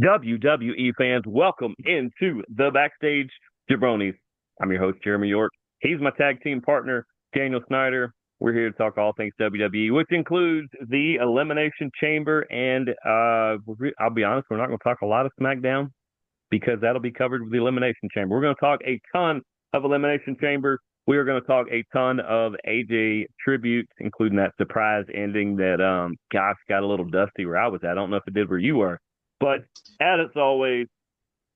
WWE fans, welcome into the Backstage Jabronis. I'm your host, Jeremy York. He's my tag team partner, Daniel Snyder. We're here to talk all things WWE, which includes the Elimination Chamber. And I'll be honest, we're not going to talk a lot of SmackDown because that'll be covered with the Elimination Chamber. We're going to talk a ton of Elimination Chamber. We are going to talk a ton of AJ tributes, including that surprise ending that, got a little dusty where I was at. I don't know if it did where you were. But as always,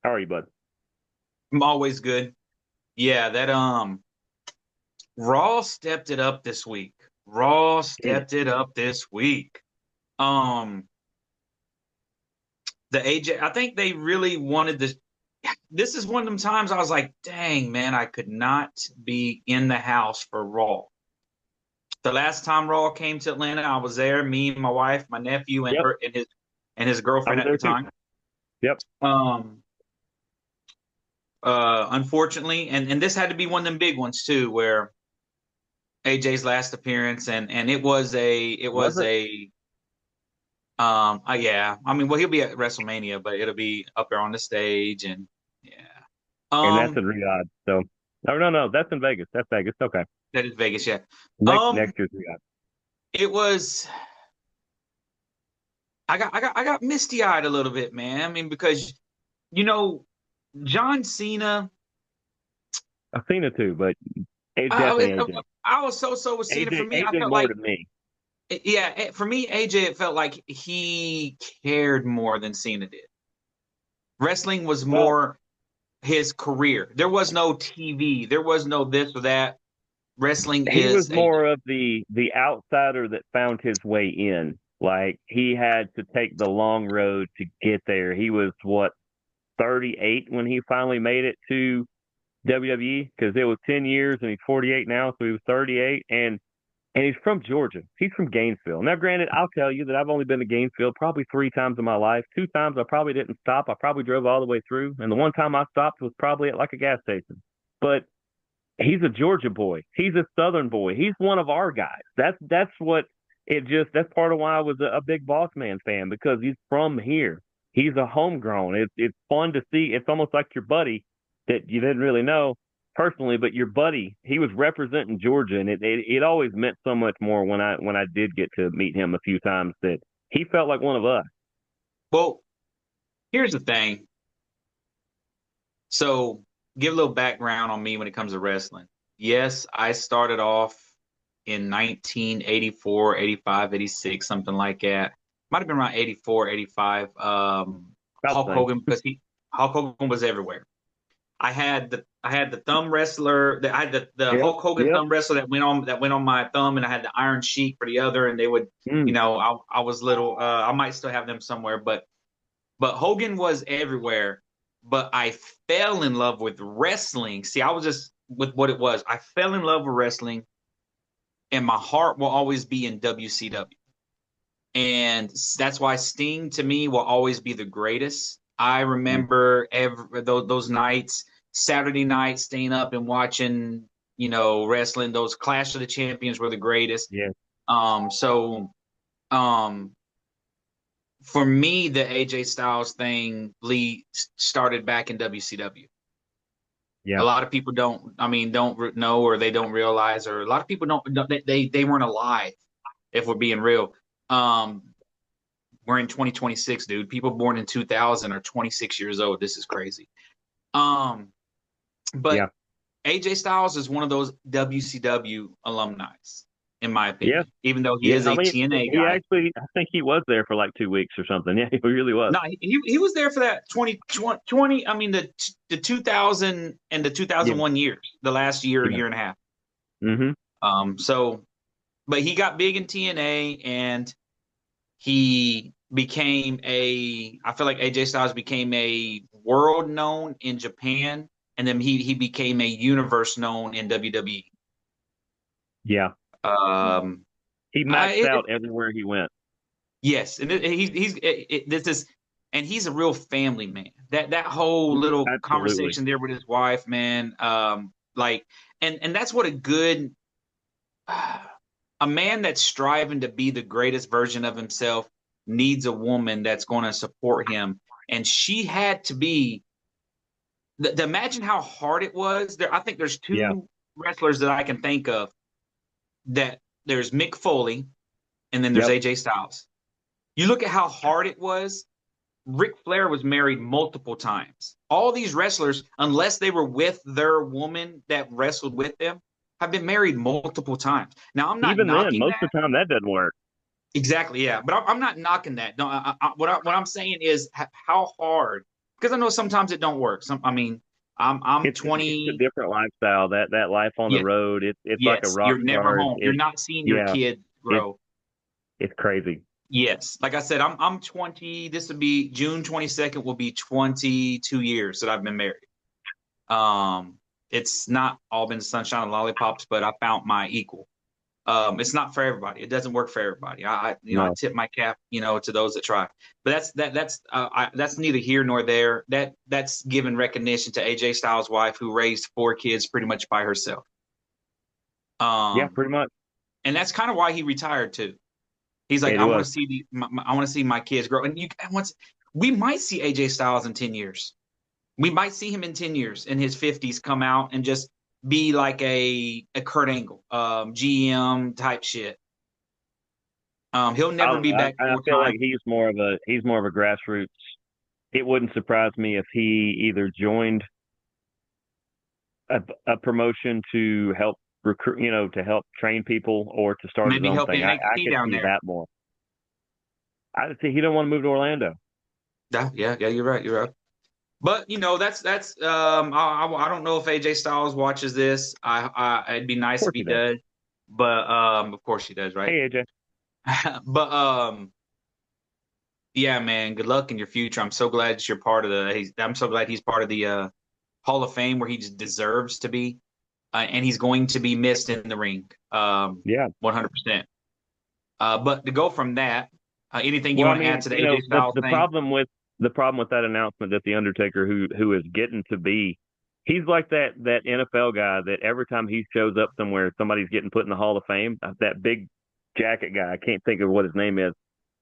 how are you, bud? I'm always good. Yeah, that Raw stepped it up this week. Raw stepped it up this week. Um the AJ, I think they really wanted this. This is one of them times I was like, dang, man, I could not be in the house for Raw. The last time Raw came to Atlanta, I was there, me and my wife, my nephew, and Yep, her and his I girlfriend was at the there too. time. Yep. Um Unfortunately, and this had to be one of them big ones too, where AJ's last appearance, and it Was was it? a yeah. I mean, well, he'll be at WrestleMania, but it'll be up there on the stage, and yeah. And that's Um, in Riyadh. So, no, that's in Vegas. That's Vegas. Okay. that is Vegas, yeah. Next Um, year's Riyadh. it was. I got misty eyed a little bit, man. I mean, because you know, John Cena. I've seen it too, but it's I, definitely I, AJ. I was so with Cena. For me, I AJ felt more like than me. yeah. For me, AJ, it felt like he cared more than Cena did. Wrestling was Well, more his career. There was no TV. There was no this or that. Wrestling he was is AJ. more of the outsider that found his way in. Like he had to take the long road to get there. He was what 38 when he finally made it to WWE because it was 10 years and he's 48 now, so he was 38 and he's from Georgia. He's from Gainesville. Now, granted, I'll tell you that I've only been to Gainesville probably three times in my life. Two times I probably didn't stop. I probably drove all the way through, and the one time I stopped was probably at like a gas station. But he's a Georgia boy. He's a Southern boy. He's one of our guys. That's what it just. That's part of why I was a big Boss Man fan because he's from here. He's a homegrown. It's fun to see. It's almost like your buddy that you didn't really know personally, but your buddy. He was representing Georgia, and it always meant so much more when I did get to meet him a few times that he felt like one of us. Well, here's the thing. So, give a little background on me when it comes to wrestling. Yes, I started off in 1984, 85, 86, something like that. Might have been around 84, 85. About Hulk the same. Hogan, because he Hulk Hogan was everywhere. I had the thumb wrestler. I had the Yep. Hulk Hogan Yep. thumb wrestler that went on my thumb, and I had the Iron Sheik for the other. And they would, Mm. I was little. I might still have them somewhere, but Hogan was everywhere. But I fell in love with wrestling. See, I was just with what it was. I fell in love with wrestling, and my heart will always be in WCW. And that's why Sting to me will always be the greatest. I Mm. remember those nights, Saturday night, staying up and watching, wrestling. Those Clash of the Champions were the greatest. Yeah. So um, for me, the AJ Styles thing started back in WCW. A Yeah. lot of people don't know, or they don't realize, or a lot of people they weren't alive, if we're being real. Um, We're in 2026, dude. People born in 2000 are 26 years old. This is crazy. Um, Yeah. but AJ Styles is one of those WCW alumni, in my Yes. opinion, even though he Yeah, is I a mean, TNA he guy. actually, I think he was there for like 2 weeks or something. Yeah, he really was. No, he was there for that 2020. I mean, the 2000 and the Yeah. 2001 years, the last year, Yeah. year and a half. Hmm. So, but he got big in TNA, and he became I feel like AJ Styles became a world known in Japan, and then he became a universe known in WWE. Yeah. Um, He I maxed it, out everywhere he went. yes, and this is, and he's a real family man. That whole little Absolutely. conversation there with his wife, man, like, and that's what a good a man that's striving to be the greatest version of himself. needs a woman that's going to support him. And she had to be, imagine how hard it was. I think there's Yeah. two wrestlers that I can think of that there's Mick Foley and then there's Yep. AJ Styles. You look at how hard it was. Ric Flair was married multiple times. All these wrestlers, unless they were with their woman that wrestled with them, have been married multiple times. Now, I'm not Even then, knocking most that. of the time that doesn't work. Exactly, yeah. But I'm not knocking that. No, what I'm saying is how hard, because I know sometimes it don't work. I mean, I'm It's a 20. different lifestyle. That life on the Yeah, road. It's like a yes, rock you're never star. home. You're not seeing your Yeah. kid It's grow. it's crazy. Yes, like I said, I'm 20. This will be June 22nd. Will be 22 years that I've been married. It's not all been sunshine and lollipops, but I found my equal. It's not for everybody. It doesn't work for everybody. I No. tip my cap, to those that try. But that's neither here nor there. That's giving recognition to AJ Styles' wife, who raised 4 kids pretty much by herself. Yeah, Um, pretty much. and that's kind of why he retired too. He's like, It I want was. to see I want to see my kids grow. And once we might see AJ Styles in 10 years. We might see him in 10 years in his 50s come out and just be like a Kurt Angle, GM type shit. He'll never be back I full feel like time. he's more of a grassroots. It wouldn't surprise me if he either joined a promotion to help recruit, to help train people, or to start his Maybe own help thing. I NXT could down see there. that more. I see he don't want to move to Orlando. Yeah, you're right. You're right. But that's I don't know if AJ Styles watches this. It'd be Of nice if course he he does. does. But of course he does, right? Hey AJ. But yeah, man, good luck in your future. I'm so glad you're part of I'm so glad he's part of the Hall of Fame where he just deserves to be. And he's going to be missed in the ring. Yeah. 100%. But to go from that, anything you Well, I want to add mean, to the AJ the Styles the thing? problem with that announcement that the Undertaker, who is getting to be, he's like that NFL guy that every time he shows up somewhere, somebody's getting put in the Hall of Fame. That big jacket guy, I can't think of what his name is,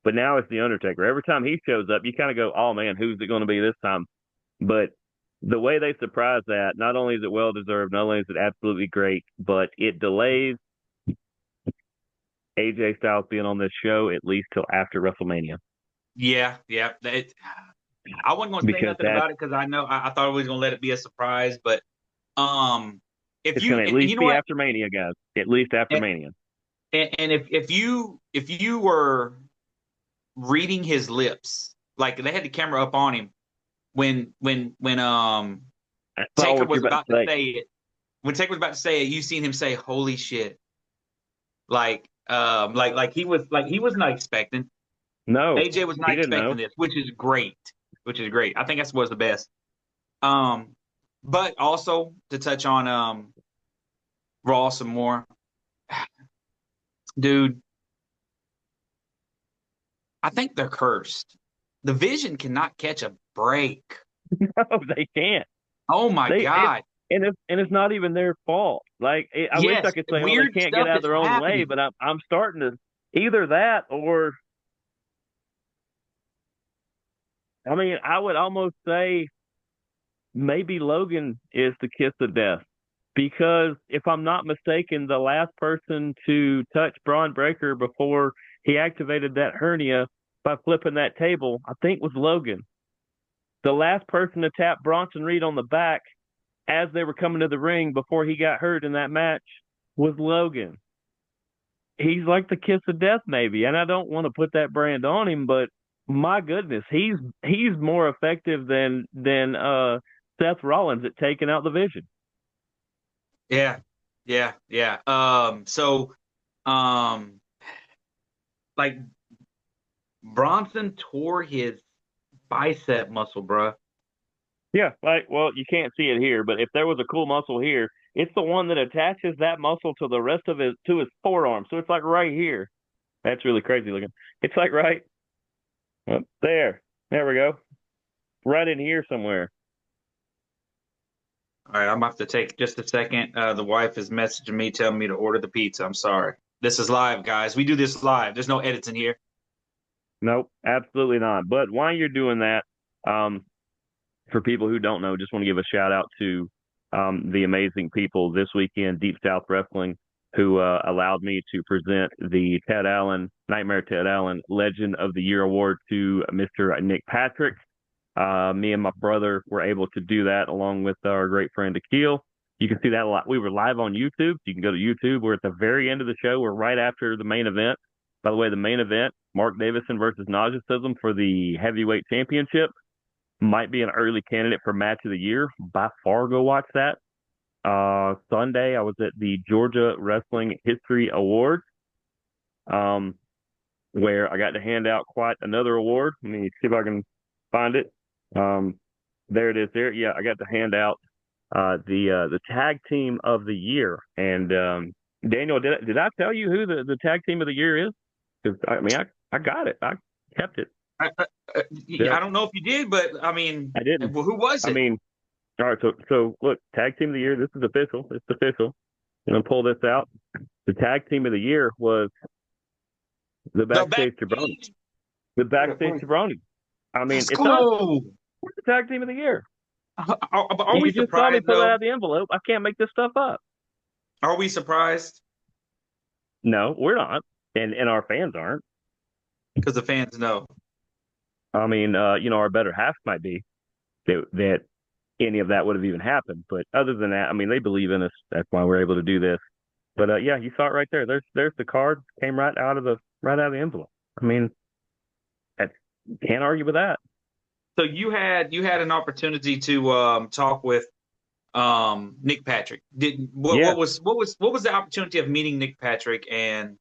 but now it's the Undertaker. Every time he shows up, you kind of go, "Oh man, who's it going to be this time?" But the way they surprise that, not only is it well deserved, not only is it absolutely great, but it delays AJ Styles being on this show at least till after WrestleMania, Yeah, yeah. I wasn't going to say because nothing about it because I know I thought I was going to let it be a surprise. But um, if it's you going to at and least you know be what, after Mania, guys. At least after and, Mania. and if you were reading his lips, like they had the camera up on him when I saw Taker what you're was about about to to say. say it. When Taker was about to say it, you seen him say "Holy shit!" Like he was not expecting. No, AJ was not he didn't know. expecting this, which is great. Which is great. I think that's was the best. Um, but also to touch on Raw some more, dude. I think they're cursed. The Vision cannot catch a break. No, they can't. Oh my They it god. and it's not even their fault. Like I wish I Yes, could say, oh, they weird can't get stuff out of is their own way, happening. but I'm starting to either that or I mean I would almost say maybe Logan is the kiss of death. Because if I'm not mistaken, the last person to touch Braun Breaker before he activated that hernia by flipping that table, I think was Logan. The last person to tap Bronson Reed on the back as they were coming to the ring before he got hurt in that match was Logan. He's like the kiss of death, maybe, and I don't want to put that brand on him, but my goodness, he's more effective than Seth Rollins at taking out the Vision. Yeah, yeah. Um, like Bronson tore his bicep muscle, bruh. Yeah, like well, you can't see it here, but if there was a cool muscle here, it's the one that attaches that muscle to the rest of his forearm. So it's like right here. That's really crazy looking. It's like right up there. There we go. Right in here somewhere. All right, I'm gonna have to take just a second. The wife is messaging me, telling me to order the pizza. I'm sorry. This is live, guys. We do this live. There's no edits in here. Nope, absolutely not. But while you're doing that, um, for people who don't know, just want to give a shout out to the amazing people this weekend, Deep South Wrestling, who allowed me to present the Ted Allen, Nightmare Ted Allen Legend of the Year award to Mr. Nick Patrick. Me and my brother were able to do that along with our great friend Akil. You can see that a lot. We were live on YouTube. So you can go to YouTube. We're at the very end of the show. We're right after the main event. By the way, the main event, Mark Davison versus Nauticism for the heavyweight championship, might be an early candidate for match of the year. By far, go watch that. Sunday, I was at the Georgia Wrestling History Awards, um, where I got to hand out quite another award. Let me see if I can find it. Um, there it is. There, yeah, I got to hand out the tag team of the year. And Daniel, did I tell you who the tag team of the year is? Because I mean, I got it. I kept it. I don't know if you did, but I mean, I didn't. well, who was I it? mean, all right. So look, tag team of the year. This is official. It's official. I'm gonna pull this out. The tag team of the year was the The Backstage Jabronis. backstage. The Backstage Jabronis. I mean, Let's it's us. go. We're the tag team of the year. Are we You just saw me surprised pull that out though? of the envelope. I can't make this stuff up. Are we surprised? No, we're not, and our fans aren't. Because the fans know. I mean, our better half might be that any of that would have even happened. But other than that, I mean, they believe in us. That's why we're able to do this. But yeah, you saw it right there. There's the card. Came right out of the envelope. I mean, that's, can't argue with that. So you had an opportunity to talk with Nick Patrick. Did Yeah. what was the opportunity of meeting Nick Patrick and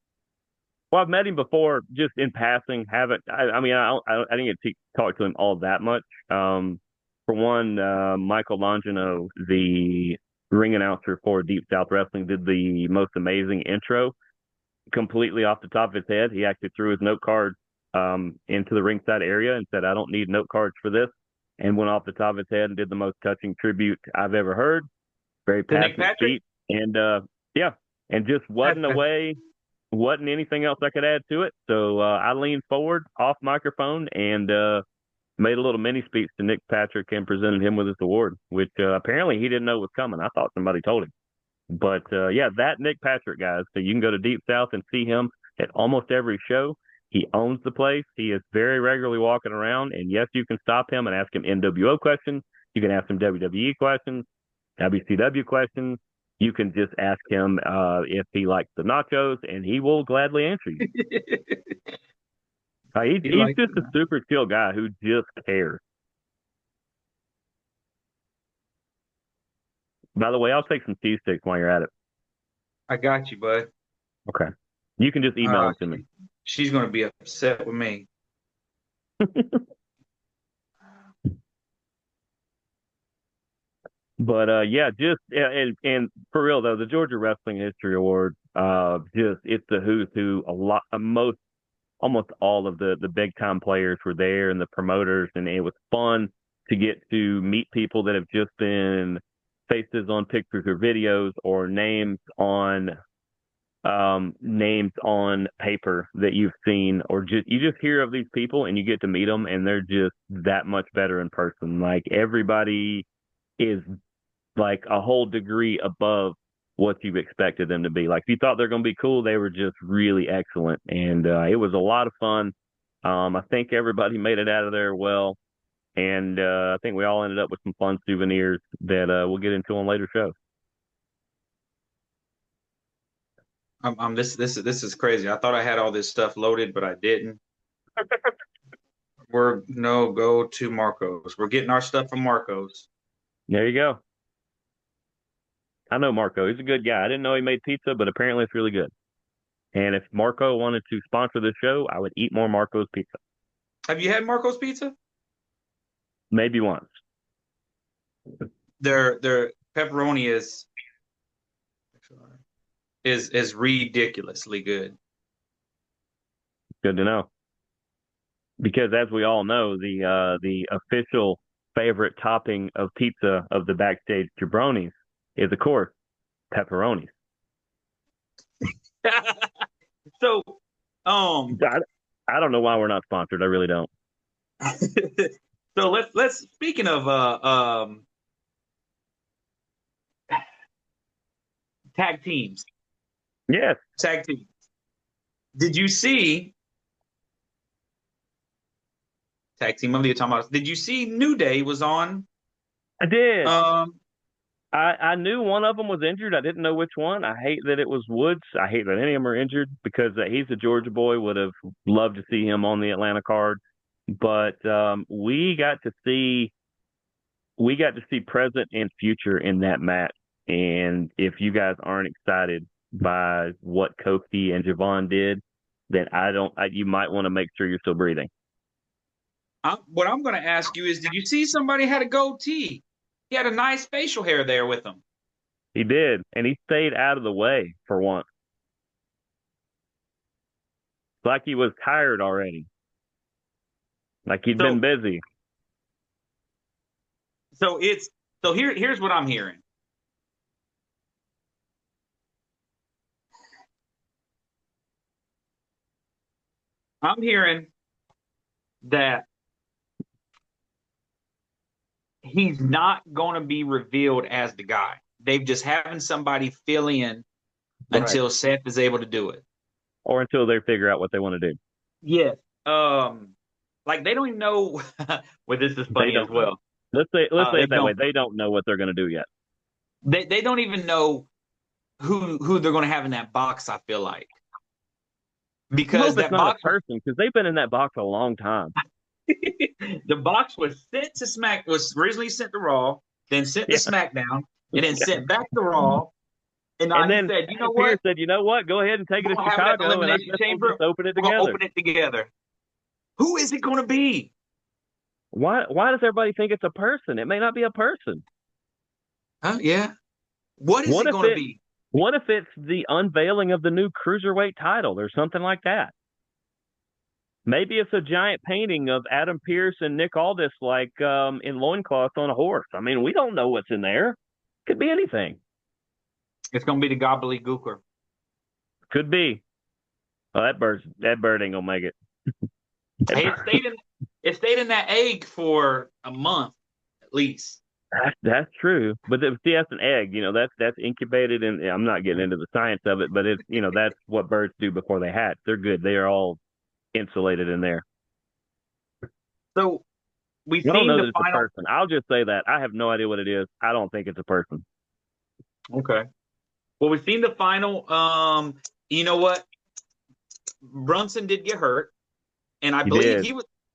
Well, I've met him before, just in passing. Haven't. I mean, I didn't get to talk to him all that much. For one, Michael Longino, the ring announcer for Deep South Wrestling, did the most amazing intro completely off the top of his head. He actually threw his note card into the ringside area and said, "I don't need note cards for this," and went off the top of his head and did the most touching tribute I've ever heard. Very to Nick passionate Patrick? speech, and yeah, and just wasn't anything else I could add to it. So I leaned forward off microphone and made a little mini speech to Nick Patrick and presented him with his award, which apparently he didn't know was coming. I thought somebody told him. But yeah, that Nick Patrick, guys. So you can go to Deep South and see him at almost every show. He owns the place. He is very regularly walking around. And yes, you can stop him and ask him NWO questions. You can ask him WWE questions, WCW questions. You can just ask him if he likes the nachos, and he will gladly answer you. He He's liked just a it. super chill guy who just cares. By the way, I'll take some cheese sticks while you're at it. I got you, bud. Okay. You can just email Uh, them to me. she's gonna be upset with me. But yeah, just and for real though, the Georgia Wrestling History Award, just it's the who's who. A lot, most, almost all of the big time players were there, and the promoters, and it was fun to get to meet people that have just been faces on pictures or videos, or names on paper that you've seen, or just you just hear of these people and you get to meet them, and they're just that much better in person. Like everybody is like a whole degree above what you expected them to be. Like if you thought they're going to be cool, they were just really excellent, and it was a lot of fun. I think everybody made it out of there well, and I think we all ended up with some fun souvenirs that we'll get into on later shows. This is crazy. I thought I had all this stuff loaded, but I didn't. Go to Marcos. We're getting our stuff from Marcos. There you go. I know Marco. He's a good guy. I didn't know he made pizza, but apparently it's really good. And if Marco wanted to sponsor the show, I would eat more Marco's pizza. Have you had Marcos Pizza? Maybe once. Their pepperoni is ridiculously good. Good to know. Because as we all know, the official favorite topping of pizza of the Backstage Jabronis is, of course, pepperonis. So, um, I, I don't know why we're not sponsored. I really don't. So let's speaking of tag teams. Yes, Tag teams. Did you see tag team of the talking about? Did you see New Day was on? I did. Um, I knew one of them was injured. I didn't know which one. I hate that it was Woods. I hate that any of them are injured because he's a Georgia boy. Would have loved to see him on the Atlanta card, but we got to see present and future in that match. And if you guys aren't excited by what Kofi and Javon did, then you might want to make sure you're still breathing. what I'm going to ask you is, did you see somebody had a goatee? He had a nice facial hair there with him. He did, and he stayed out of the way for once. Like he was tired already. Like he'd been So busy. so it's so here's what I'm hearing. I'm hearing that he's not going to be revealed as the guy. They've just having somebody fill in Right. until Seth is able to do it. Or until they figure out what they want to do. Yes. Like they don't even know. Well, this is They funny as don't know. well. Let's say They it that way. don't. They don't know what they're going to do yet. They don't even know who they're going to have in that box. I feel like I because hope it's that not a box, person because they've been in that box a long time. the box was sent to Smack. Was originally sent to Raw, then sent to Yeah. SmackDown, and then sent back to Raw. And And he then said, "You know Adam what? Pearce said, you know what? Go ahead and take it We're to gonna have it at the Chicago, and I Elimination guess we'll Chamber. just open it We're gonna together. open it together. Who is it gonna be? Why does everybody think it's a person? It may not be a person. Huh? Yeah. What is What it if gonna it be? what if it's the unveiling of the new cruiserweight title or something like that? Maybe it's a giant painting of Adam Pearce and Nick Aldis like in loincloths on a horse. I mean, we don't know what's in there. Could be anything. It's gonna be the gobbledygooker. Could be. Oh, that bird ain't gonna make it. Hey, it stayed in that egg for a month at least. That's true, but see, that's an egg. That's incubated, and I'm not getting into the science of it, but it's that's what birds do before they hatch. They're good. They are all insulated in there. So we've I don't seen know the that it's a final. person. I'll just say that I have no idea what it is. I don't think it's a person. Okay. Well, we've seen the final. You know what? Brunson did get hurt, and I He believe did.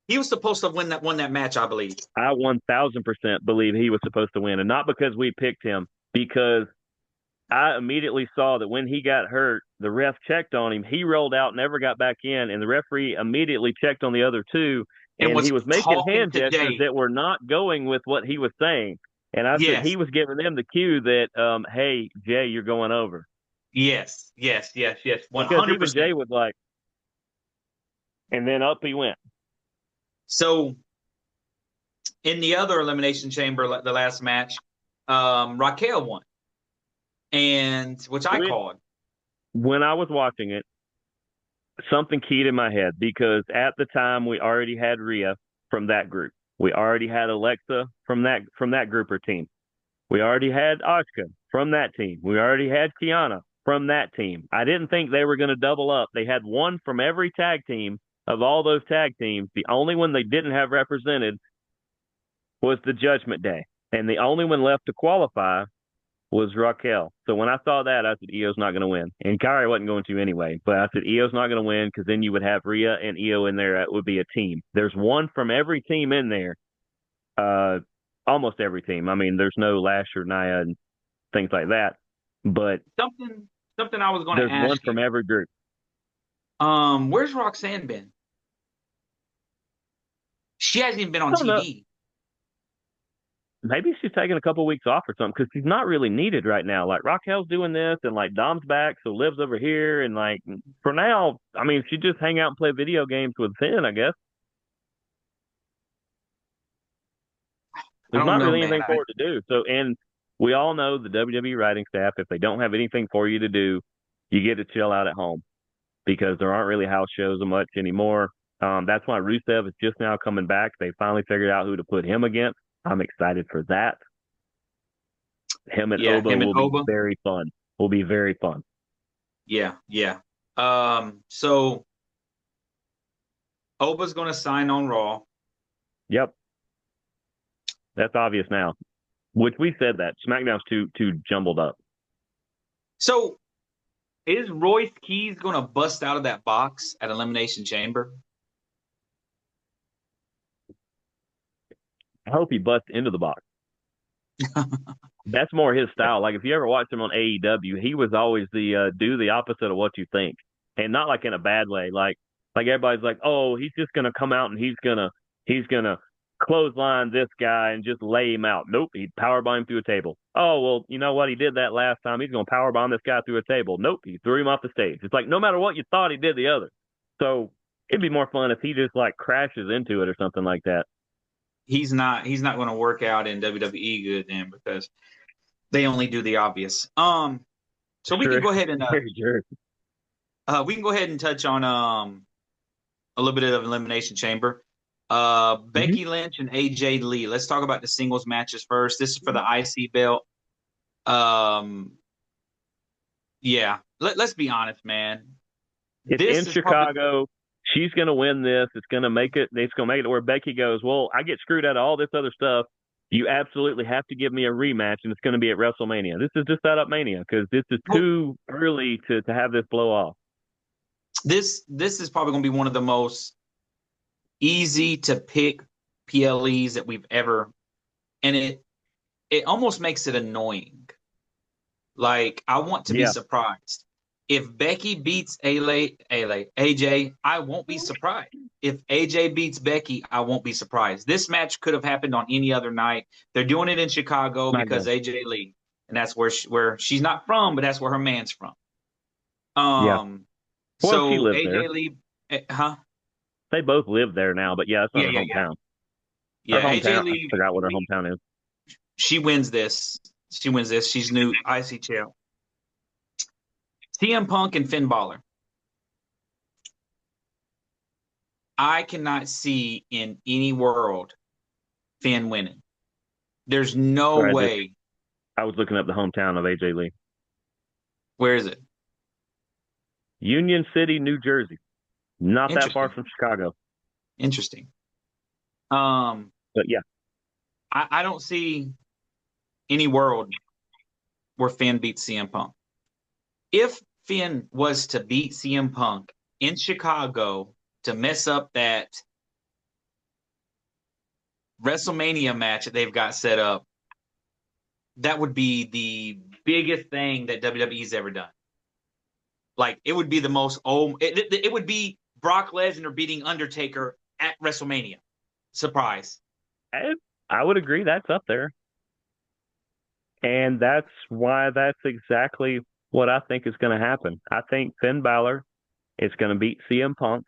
he was supposed to won that match. I believe. I 1,000% believe he was supposed to win, and not because we picked him, because I immediately saw that when he got hurt, the ref checked on him. He rolled out, never got back in, and the referee immediately checked on the other two, And and he was was making talking hand to gestures Jay. that were not going with what he was saying. And I said Yes, he was giving them the cue that, hey, Jay, you're going over. yes. One Because hundred even Jay percent. was like, and then up he went. So in the other elimination chamber, the last match, Raquel won, and which I called. When I was watching it, something keyed in my head because at the time we already had Rhea from that group. We already had Alexa from that group or team. We already had Asuka from that team. We already had Kiana from that team. I didn't think they were going to double up. They had one from every tag team of all those tag teams. The only one they didn't have represented was the Judgment Day. And the only one left to qualify was Raquel. So when I saw that, I said, Io's not going to win. And Kyrie wasn't going to anyway. But I said, Io's not going to win because then you would have Rhea and Io in there. That would be a team. There's one from every team in there. Almost every team. I mean, there's no Lash or Nia and things like that. But Something I was going to there's one ask you. from every group. Where's Roxanne been? She hasn't even been on I don't know. TV. Maybe she's taking a couple of weeks off or something because she's not really needed right now. Like Raquel's doing this, and like Dom's back, so Liv's over here, and like for now, I mean, she just hang out and play video games with Finn, I guess. I There's don't not know, really man. anything for her to do. So, and we all know the WWE writing staff, if they don't have anything for you to do, you get to chill out at home. because there aren't really house shows much anymore. That's why Rusev is just now coming back. They finally figured out who to put him against. I'm excited for that. Him and Yeah, Oba him and will be Oba. very fun. Will be very fun. Yeah, yeah. So Oba's going to sign on Raw. Yep, that's obvious now. Which we said that SmackDown's too jumbled up. So is Royce Keys going to bust out of that box at Elimination Chamber? I hope he busts into the box. That's more his style. Like if you ever watched him on AEW, he was always the do the opposite of what you think, and not like in a bad way. Like everybody's like, oh, he's just gonna come out and he's gonna clothesline this guy and just lay him out. Nope, he powerbomb him through a table. Oh well, you know what? He did that last time. He's gonna powerbomb this guy through a table. Nope, he threw him off the stage. It's like no matter what you thought, he did the other. So it'd be more fun if he just like crashes into it or something like that. He's not going to work out in WWE good then because they only do the obvious. So we can Sure, go ahead and very sure. we can go ahead and touch on a little bit of Elimination Chamber. Mm-hmm. Becky Lynch and AJ Lee. Let's talk about the singles matches first. This is for the IC belt. Um, yeah. Let's be honest, man. It's in This is probably Chicago. She's going to win this. It's going to make it. It's going to make it to where Becky goes, well, I get screwed out of all this other stuff. You absolutely have to give me a rematch, and it's going to be at WrestleMania. This is just set up Mania because this is too early to have this blow off. this is probably going to be one of the most easy to pick PLEs that we've ever, and it almost makes it annoying. Like I want to be Yeah, surprised. If Becky beats AJ, I won't be surprised. If AJ beats Becky, I won't be surprised. This match could have happened on any other night. They're doing it in Chicago because SmackDown. AJ Lee, and that's where she's not from, but that's where her man's from. Yeah. Um, Well, she so lives there. AJ Lee, huh? They both live there now, but yeah, it's not Yeah, her yeah, yeah, hometown. Her yeah. AJ hometown, I Lee, forgot what her hometown is. she wins this. She wins this. She's new IC champ. CM Punk and Finn Balor. I cannot see in any world Finn winning. There's no Sorry, way. I was looking up the hometown of AJ Lee. Where is it? Union City, New Jersey. Not that far Interesting. from Chicago. Interesting. Um, But yeah, I don't see any world where Finn beats CM Punk. If Finn was to beat CM Punk in Chicago to mess up that WrestleMania match that they've got set up, that would be the biggest thing that WWE's ever done. Like it would be the most it would be Brock Lesnar beating Undertaker at WrestleMania. Surprise. I, I would agree that's up there. And that's why that's exactly what I think is going to happen. I think Finn Balor is going to beat CM Punk.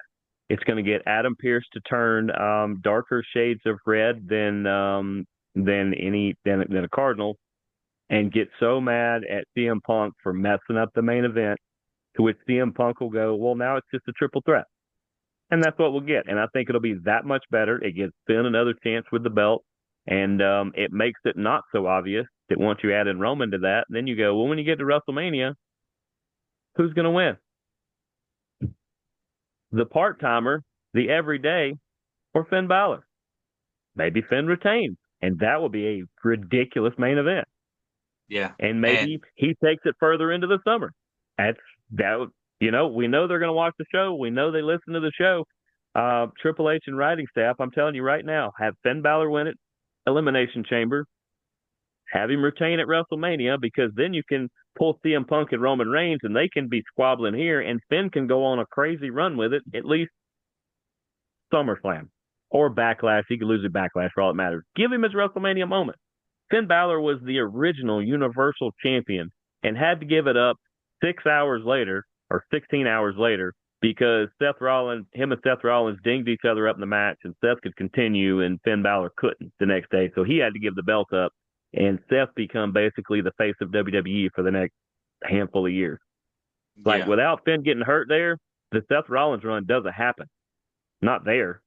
It's going to get Adam Pearce to turn darker shades of red than a Cardinal, and get so mad at CM Punk for messing up the main event, to which CM Punk will go, well, now it's just a triple threat. And that's what we'll get. And I think it'll be that much better. It gives Finn another chance with the belt. And it makes it not so obvious that once you add in Roman to that, then you go, well, when you get to WrestleMania, who's going to win? The part timer, the everyday, or Finn Balor? Maybe Finn retains. And that will be a ridiculous main event. Yeah. And And maybe he takes it further into the summer. That's that. You know, we know they're going to watch the show. We know they listen to the show. Triple H and writing staff, I'm telling you right now, have Finn Balor win it, Elimination Chamber, have him retain at WrestleMania, because then you can pull CM Punk and Roman Reigns, and they can be squabbling here, and Finn can go on a crazy run with it, at least SummerSlam or Backlash. He could lose at Backlash for all it matters. Give him his WrestleMania moment. Finn Balor was the original Universal Champion and had to give it up 6 hours later or 16 hours later because him and Seth Rollins dinged each other up in the match, and Seth could continue and Finn Balor couldn't the next day. So he had to give the belt up, and Seth become basically the face of WWE for the next handful of years. Like yeah. without Finn getting hurt there, the Seth Rollins run doesn't happen. Not there.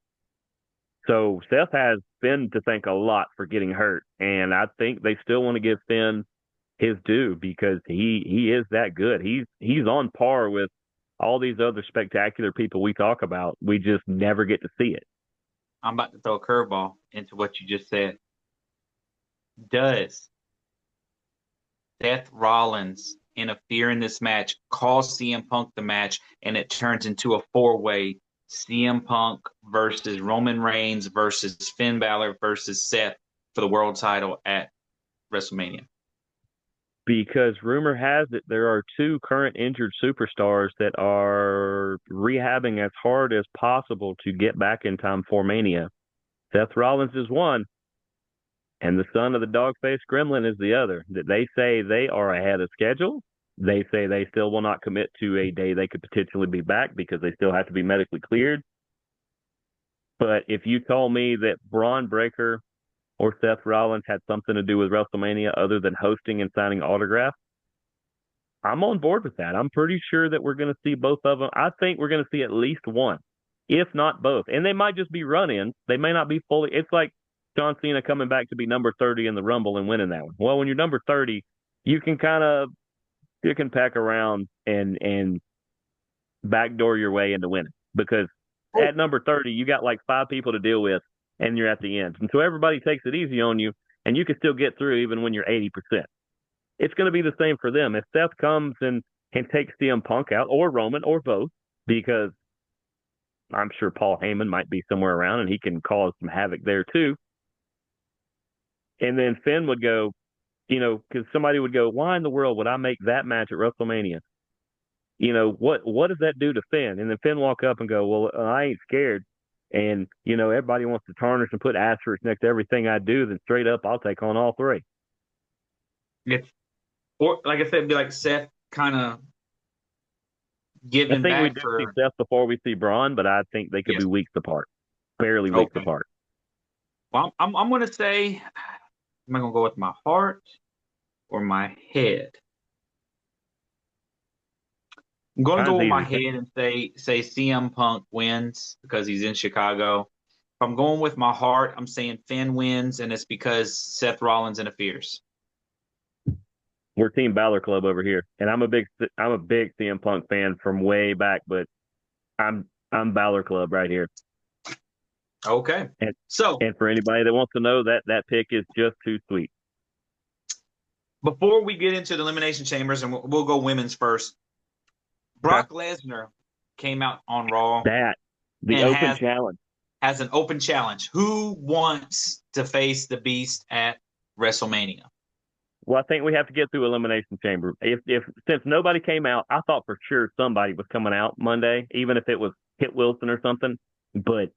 So Seth has Finn to thank a lot for getting hurt, and I think they still want to give Finn his due because he is that good. He's on par with all these other spectacular people we talk about. We just never get to see it. I'm about to throw a curveball into what you just said. Does Seth Rollins interfere in this match, cause CM Punk the match, and it turns into a four-way CM Punk versus Roman Reigns versus Finn Balor versus Seth for the world title at WrestleMania? Because rumor has it there are two current injured superstars that are rehabbing as hard as possible to get back in time for Mania. Seth Rollins is one, and the son of the dog-faced gremlin is the other. That they say they are ahead of schedule. They say they still will not commit to a day they could potentially be back because they still have to be medically cleared. But if you told me that Braun Breaker or Seth Rollins had something to do with WrestleMania other than hosting and signing autographs, I'm on board with that. I'm pretty sure that we're going to see both of them. I think we're going to see at least one, if not both. And they might just be run-ins. They may not be fully. It's like John Cena coming back to be number 30 in the Rumble and winning that one. Well, when you're number 30, you can kind of pick and pack around and backdoor your way into winning because Oh, at number 30, you got like five people to deal with and you're at the end. And so everybody takes it easy on you and you can still get through even when you're 80%. It's going to be the same for them. If Seth comes and takes CM Punk out or Roman or both, because I'm sure Paul Heyman might be somewhere around and he can cause some havoc there too. And then Finn would go, because somebody would go, why in the world would I make that match at WrestleMania? What does that do to Finn? And then Finn walk up and go, well, I ain't scared. And, everybody wants to tarnish and put asterisks next to everything I do. Then straight up, I'll take on all three. it's or like I said, it'd be like Seth kind of I giving think we back do see for Seth before we see Braun, but I think they could be yes. weeks apart, barely weeks Okay. apart. Well, I'm going to say, am I going to go with my heart or my head? I'm going to go Mine's with my easy. head and say CM Punk wins because he's in Chicago. If I'm going with my heart, I'm saying Finn wins, and it's because Seth Rollins interferes. We're Team Balor Club over here, and I'm a big CM Punk fan from way back, but I'm Balor Club right here. Okay. And So and for anybody that wants to know, that pick is just too sweet. before we get into the Elimination Chambers, and we'll go women's first, Okay. Brock Lesnar came out on Raw That the and open challenge. has an open challenge. Who wants to face the Beast at WrestleMania? Well, I think we have to get through Elimination Chamber. If since nobody came out, I thought for sure somebody was coming out Monday, even if it was Kit Wilson or something. But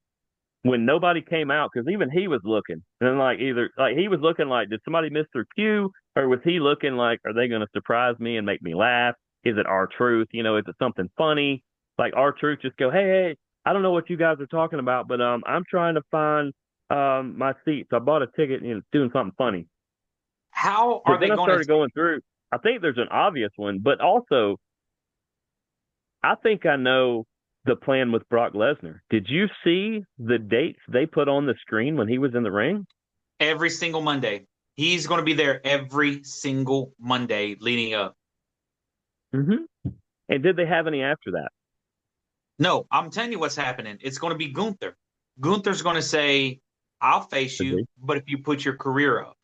when nobody came out, because even he was looking, and then like either like he was looking like, did somebody miss their cue, or was he looking like, are they going to surprise me and make me laugh? Is it R-Truth? Is it something funny? Like R-Truth just go, hey, I don't know what you guys are talking about, but I'm trying to find my seat, so I bought a ticket and it's doing something funny. How But are they then I going to? started going through. I think there's an obvious one, but also I think I know the plan with Brock Lesnar. Did you see the dates they put on the screen when he was in the ring? Every single Monday. He's going to be there every single Monday leading up. Mm-hmm. And did they have any after that? No, I'm telling you what's happening. It's going to be Gunther. Gunther's going to say, I'll face Could you, be. but if you put your career up.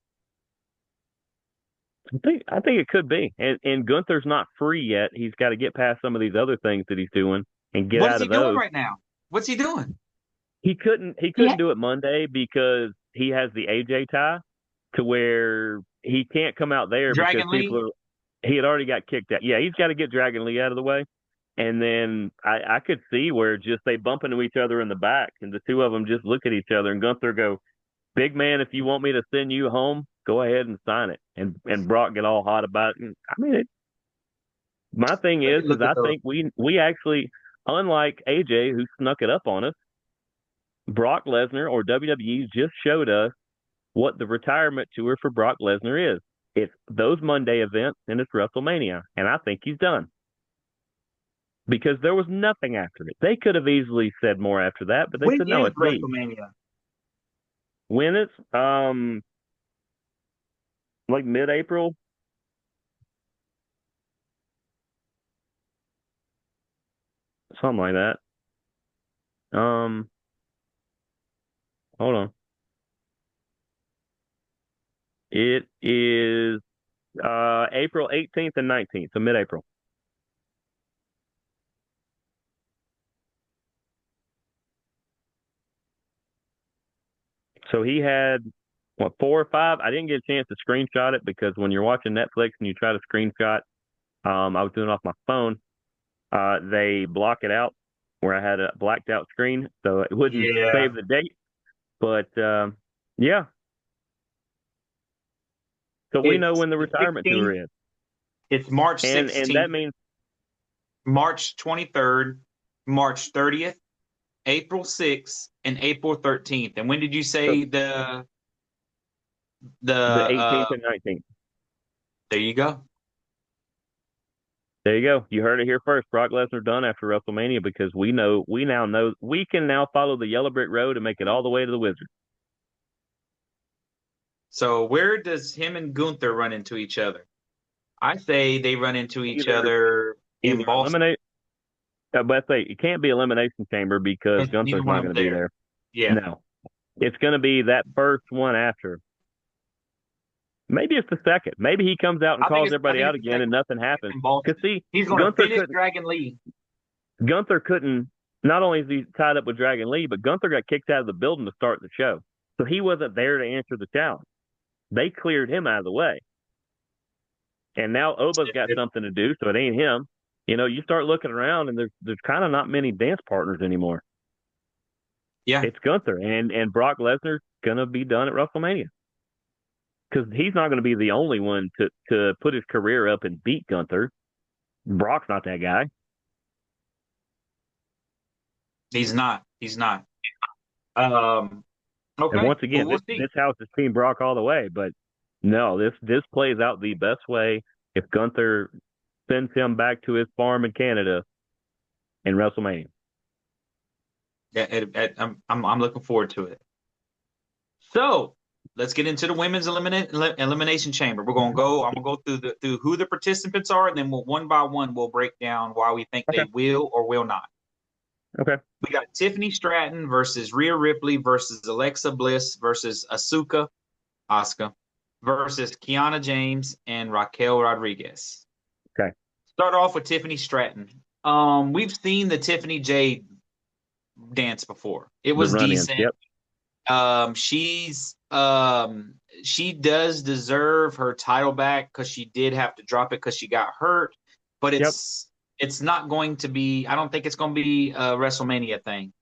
I think it could be. And Gunther's not free yet. He's got to get past some of these other things that he's doing and get What is out he of doing those. right now? What's he doing? He couldn't do it Monday because he has the AJ tie to where he can't come out there because Dragon people Lee? are he had already got kicked out. Yeah, he's got to get Dragon Lee out of the way. And then I could see where just they bump into each other in the back and the two of them just look at each other and Gunther go, big man, if you want me to send you home, go ahead and sign it. And Brock get all hot about it. And, I mean, my thing Let me is look at I those. think we actually, unlike AJ who snuck it up on us, Brock Lesnar or WWE just showed us what the retirement tour for Brock Lesnar is. It's those Monday events and it's WrestleMania, and I think he's done. because there was nothing after it. They could have easily said more after that, but they When said, no, is it's me. WrestleMania? When it's like mid-April, something like that. Um, hold on. It is April 18th and 19th, so mid-April. So he had what, 4 or 5? I didn't get a chance to screenshot it because when you're watching Netflix and you try to screenshot, I was doing it off my phone. They block it out where I had a blacked out screen, so it wouldn't Yeah, save the date. But yeah, so we know it's when the the retirement tour 16th. is, It's March and that 16th, means March 23rd, March 30th, April 6th, and April 13th. And when did you so say the the 18th and 19th. there you go. There you go. You heard it here first. Brock Lesnar done after WrestleMania because we now know we can now follow the yellow brick road and make it all the way to the Wizard. So where does him and Gunther run into each other? I say they run into each Either other in either Boston. eliminate, but say it can't be elimination chamber because Because neither Gunther's one not of going them to be there. there. Yeah. No, it's going to be that first one after. Maybe it's the second. Maybe he comes out and calls I everybody think out it's the again and second nothing happens. in Because Boston. see, He's going to Gunther finish couldn't. Dragon Lee. Gunther couldn't. Not only is he tied up with Dragon Lee, but Gunther got kicked out of the building to start the show, so he wasn't there to answer the challenge. They cleared him out of the way, and now Oba's got something to do, so it ain't him. You know, you start looking around, and there's kind of not many dance partners anymore. Yeah. It's Gunther, and Brock Lesnar's gonna be done at WrestleMania because he's not going to be the only one to put his career up and beat Gunther. Brock's not that guy. He's not. He's not. And Okay. once Well, again, we'll this see. house is Team Brock all the way. But no, this plays out the best way if Gunther sends him back to his farm in Canada in WrestleMania. Yeah, I'm looking forward to it. So let's get into the women's elimination chamber. We're gonna go. I'm gonna go through who the participants are, and then we'll one by one we'll break down why we think Okay. they will or will not. Okay. We got Tiffany Stratton versus Rhea Ripley versus Alexa Bliss versus Asuka versus Kiana James and Raquel Rodriguez. Okay. Start off with Tiffany Stratton. We've seen the Tiffany Jade dance before. It The was run-ins. decent. Yep. She does deserve her title back because she did have to drop it because she got hurt, but Yep. it's not going to be. I don't think it's going to be a WrestleMania thing.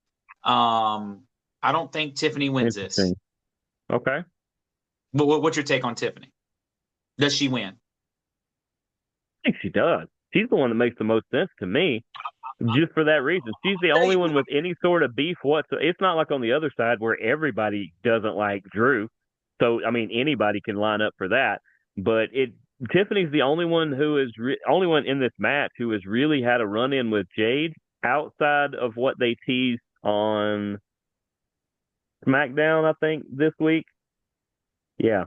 I don't think Tiffany wins this. Interesting. Okay. But what's your take on Tiffany? Does she win? I think she does. She's the one that makes the most sense to me, just for that reason. She's the only one with any sort of beef whatsoever. It's not like on the other side where everybody doesn't like Drew. So I mean, anybody can line up for that. But Tiffany's the only one who is only one in this match who has really had a run in with Jade outside of what they teased on SmackDown. I think this week. Yeah,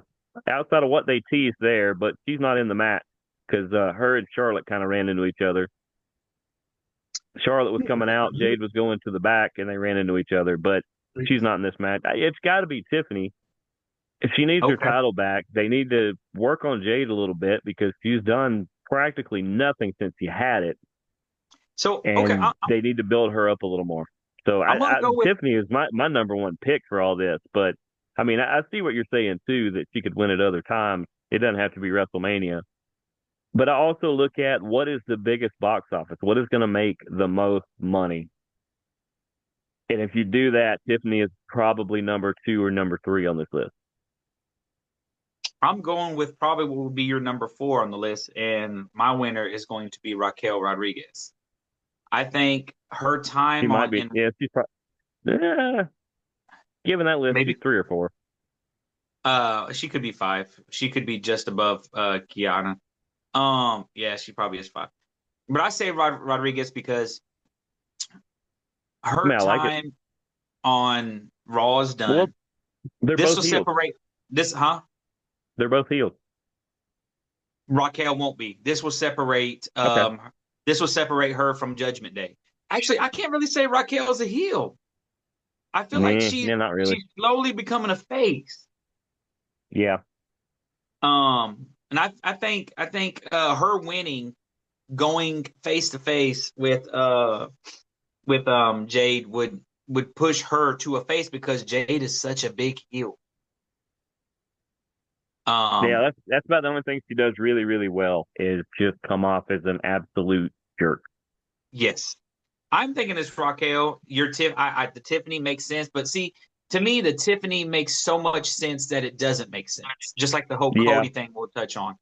outside of what they teased there, but she's not in the match because her and Charlotte kind of ran into each other. Charlotte was coming out, Jade was going to the back, and they ran into each other. But she's not in this match. It's got to be Tiffany. If she needs her Okay. title back, they need to work on Jade a little bit because she's done practically nothing since she had it, So okay, and they need to build her up a little more. So I'm gonna go with Tiffany is my number one pick for all this. But I mean, I see what you're saying too, that she could win at other times. It doesn't have to be WrestleMania. But I also look at what is the biggest box office? What is going to make the most money? And if you do that, Tiffany is probably number 2 or number 3 on this list. I'm going with probably what will be your number 4 on the list, and my winner is going to be Raquel Rodriguez. I think her She time might on be. in Yeah, she's probably. Given that list, she's maybe 3 or 4. she could be 5. She could be just above Kiana. Yeah, she probably is 5. But I say Rodriguez because I her mean, I like it. time on Raw is Well, done. they're This both will healed. separate this, huh? They're both healed. Raquel won't be. Okay. This will separate her from Judgment Day. Actually, I can't really say Raquel's a heel. I feel like Yeah, not really. she's slowly becoming a face. Yeah. And I think her winning, going face to face with Jade would push her to a face because Jade is such a big heel. Yeah, Um, that's about the only thing she does really, really well is just come off as an absolute jerk. yes, I'm thinking it's Raquel. The Tiffany makes sense, but see, to me, the Tiffany makes so much sense that it doesn't make sense. Just like the whole Yeah. Cody thing we'll touch on.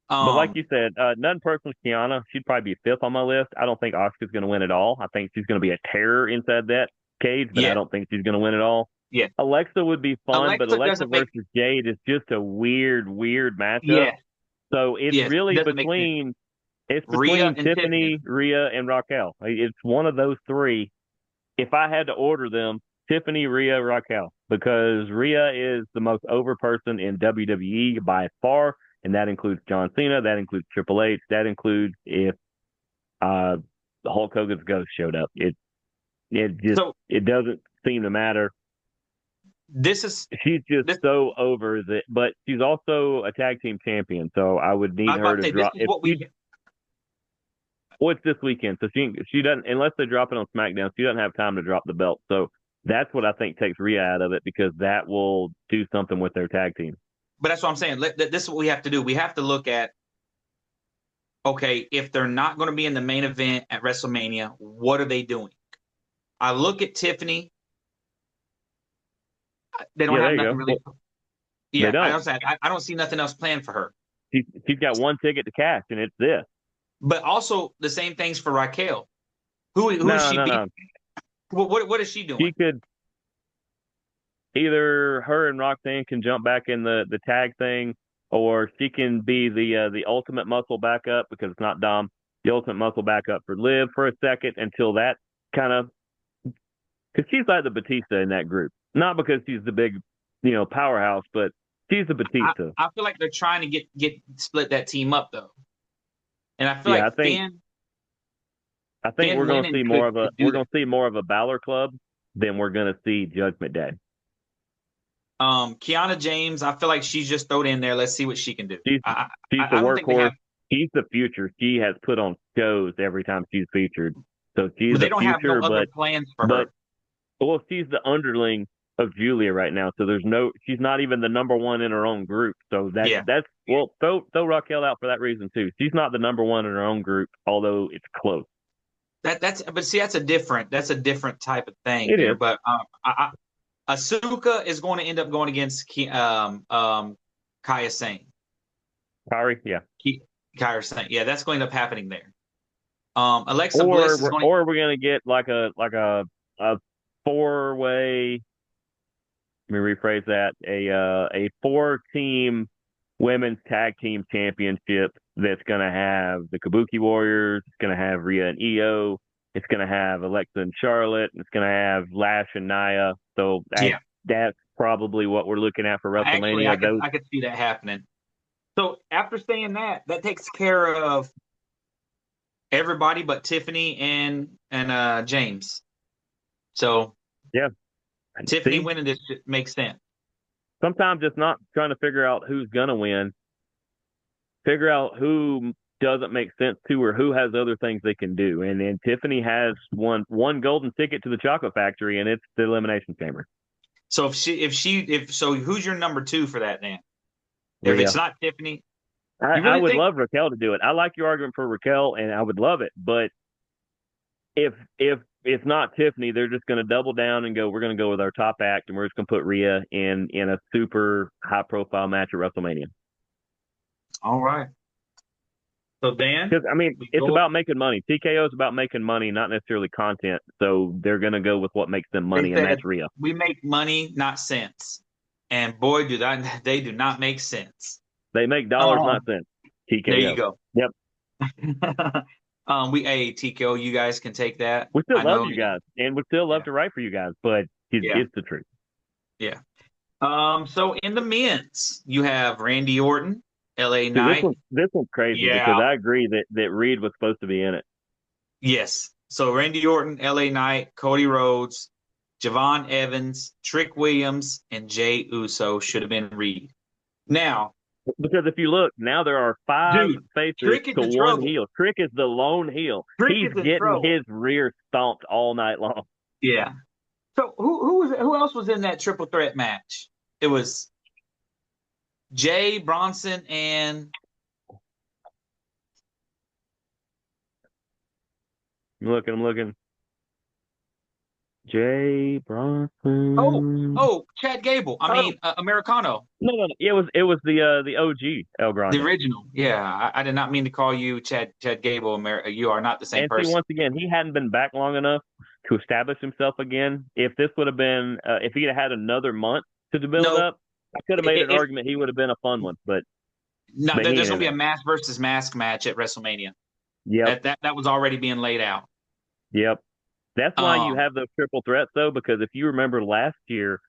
But like Um, you said, nothing personal with Kiana. She'd probably be fifth on my list. I don't think Asuka's going to win at all. I think she's going to be a terror inside that cage, but I yeah, don't think she's going to win at all. yeah. Alexa would be fun, but Alexa Alexa doesn't make versus Jade is just a weird, weird matchup. yes, So it's yes, really doesn't make sense. Rhea between and Tiffany. Tiffany, Rhea, and Raquel. It's one of those three. If I had to order them, Tiffany, Rhea, Raquel, because Rhea is the most over person in WWE by far, and that includes John Cena, that includes Triple H, that includes if uh, Hulk Hogan's ghost showed up. So It doesn't seem to matter. this is She's just this. so over that, but she's also a tag team champion, so I would I need was her about to to say this drop. is If what she we. What's this weekend? So she doesn't unless they drop it on SmackDown. She doesn't have time to drop the belt. So that's what I think takes Rhea out of it because that will do something with their tag team. But that's what I'm saying. This is what we have to do. We have to look at, okay, if they're not going to be in the main event at WrestleMania, what are they doing? I look at Tiffany. They don't Yeah, there have you nothing go. really. Well, they Yeah, don't. I don't see nothing else planned for her. She's got one ticket to cash, and it's this. But also the same things for Raquel. Who is No, she no, beat? no. What is she doing? She could either her and Roxanne can jump back in the tag thing, or she can be the ultimate muscle backup because it's not Dom. The ultimate muscle backup for Liv for a second until that kind of because she's like the Batista in that group. Not because she's the big, powerhouse, but she's the Batista. I feel like they're trying to get split that team up though, and I feel Yeah, like I think Finn winning could do we're that. gonna see more of a Balor Club than we're gonna see Judgment Day. Kiana James, I feel like she's just thrown in there. Let's see what she can do. She's she's the I don't think they workhorse. have, She's the future. She has put on shows every time she's featured. So she's but they the don't have no future, other plans for but her. well, she's the underling of Julia right now. So she's not even the number one in her own group. So Yeah, that's well, throw Raquel out for that reason too. She's not the number one in her own group, although it's close. but see, that's a different type of thing It there. is. But Asuka is going to end up going against Kaya Sane. Sorry, yeah. Kaya Sane. Yeah, that's going to end up happening there. Alexa Or Bliss is we're going. or we're gonna get like a 4-way. Let me rephrase that. A 4-team women's tag team championship that's gonna have the Kabuki Warriors. It's gonna have Rhea and Io. It's gonna have Alexa and Charlotte. It's gonna have Lash and Nia. So Yeah, that's probably what we're looking at for actually, WrestleMania. Those I could see that happening. So after saying that, that takes care of everybody but Tiffany and James. So yeah. Tiffany See, winning this makes sense. sometimes it's not trying to figure out who's gonna win. Figure out who doesn't make sense to or who has other things they can do. And then Tiffany has one golden ticket to the chocolate factory, and it's the elimination chamber. So if so, who's your number two for that then? If it's Rhea. not Tiffany, I, you I really would think? love Raquel to do it. I like your argument for Raquel, and I would love it. But if it's not Tiffany, they're just going to double down and go. We're going to go with our top act, and we're just going to put Rhea in a super high profile match at WrestleMania. All right. So Dan, Because I mean, we it's go. about making money. TKO is about making money, not necessarily content. So they're going to go with what makes them They money, and said that's Rhea. we make money, not cents, and boy, they do not make sense. They make dollars, Um, not cents. there you TKO. go. Yep. TKO, you guys can take that. We still I love know. you guys, and we still love Yeah. to write for you guys, but Yeah. it's the truth. Yeah. So in the men's, you have Randy Orton, LA See, Knight. this one's crazy because Yeah. I agree that Reed was supposed to be in it. Yes. So Randy Orton, LA Knight, Cody Rhodes, Javon Evans, Trick Williams, and Jay Uso should have been Reed. Now, Because if you look, now there are five dude, faces Trick is to in one trouble. heel. Trick is the lone heel. Trick He's is in getting trouble. his rear stomped all night long. Yeah. So who else was in that triple threat match? It was Jay, Bronson, and I'm looking. Jay oh Bronson. oh Chad Gable. I Oh mean Americano, no. It was the OG El the Grande. original. Yeah, I did not mean to call you Chad Gable. You are not the same And see, person. once again, he hadn't been back long enough to establish himself again. If this would have been, if he'd had another month to build No, up, I could have made an if argument he would have been a fun one. But no, he there's ain't gonna in be a there. mask versus mask match at WrestleMania. Yep, That was already being laid out. yep. That's why you Um, have those triple threats, though, because if you remember last year,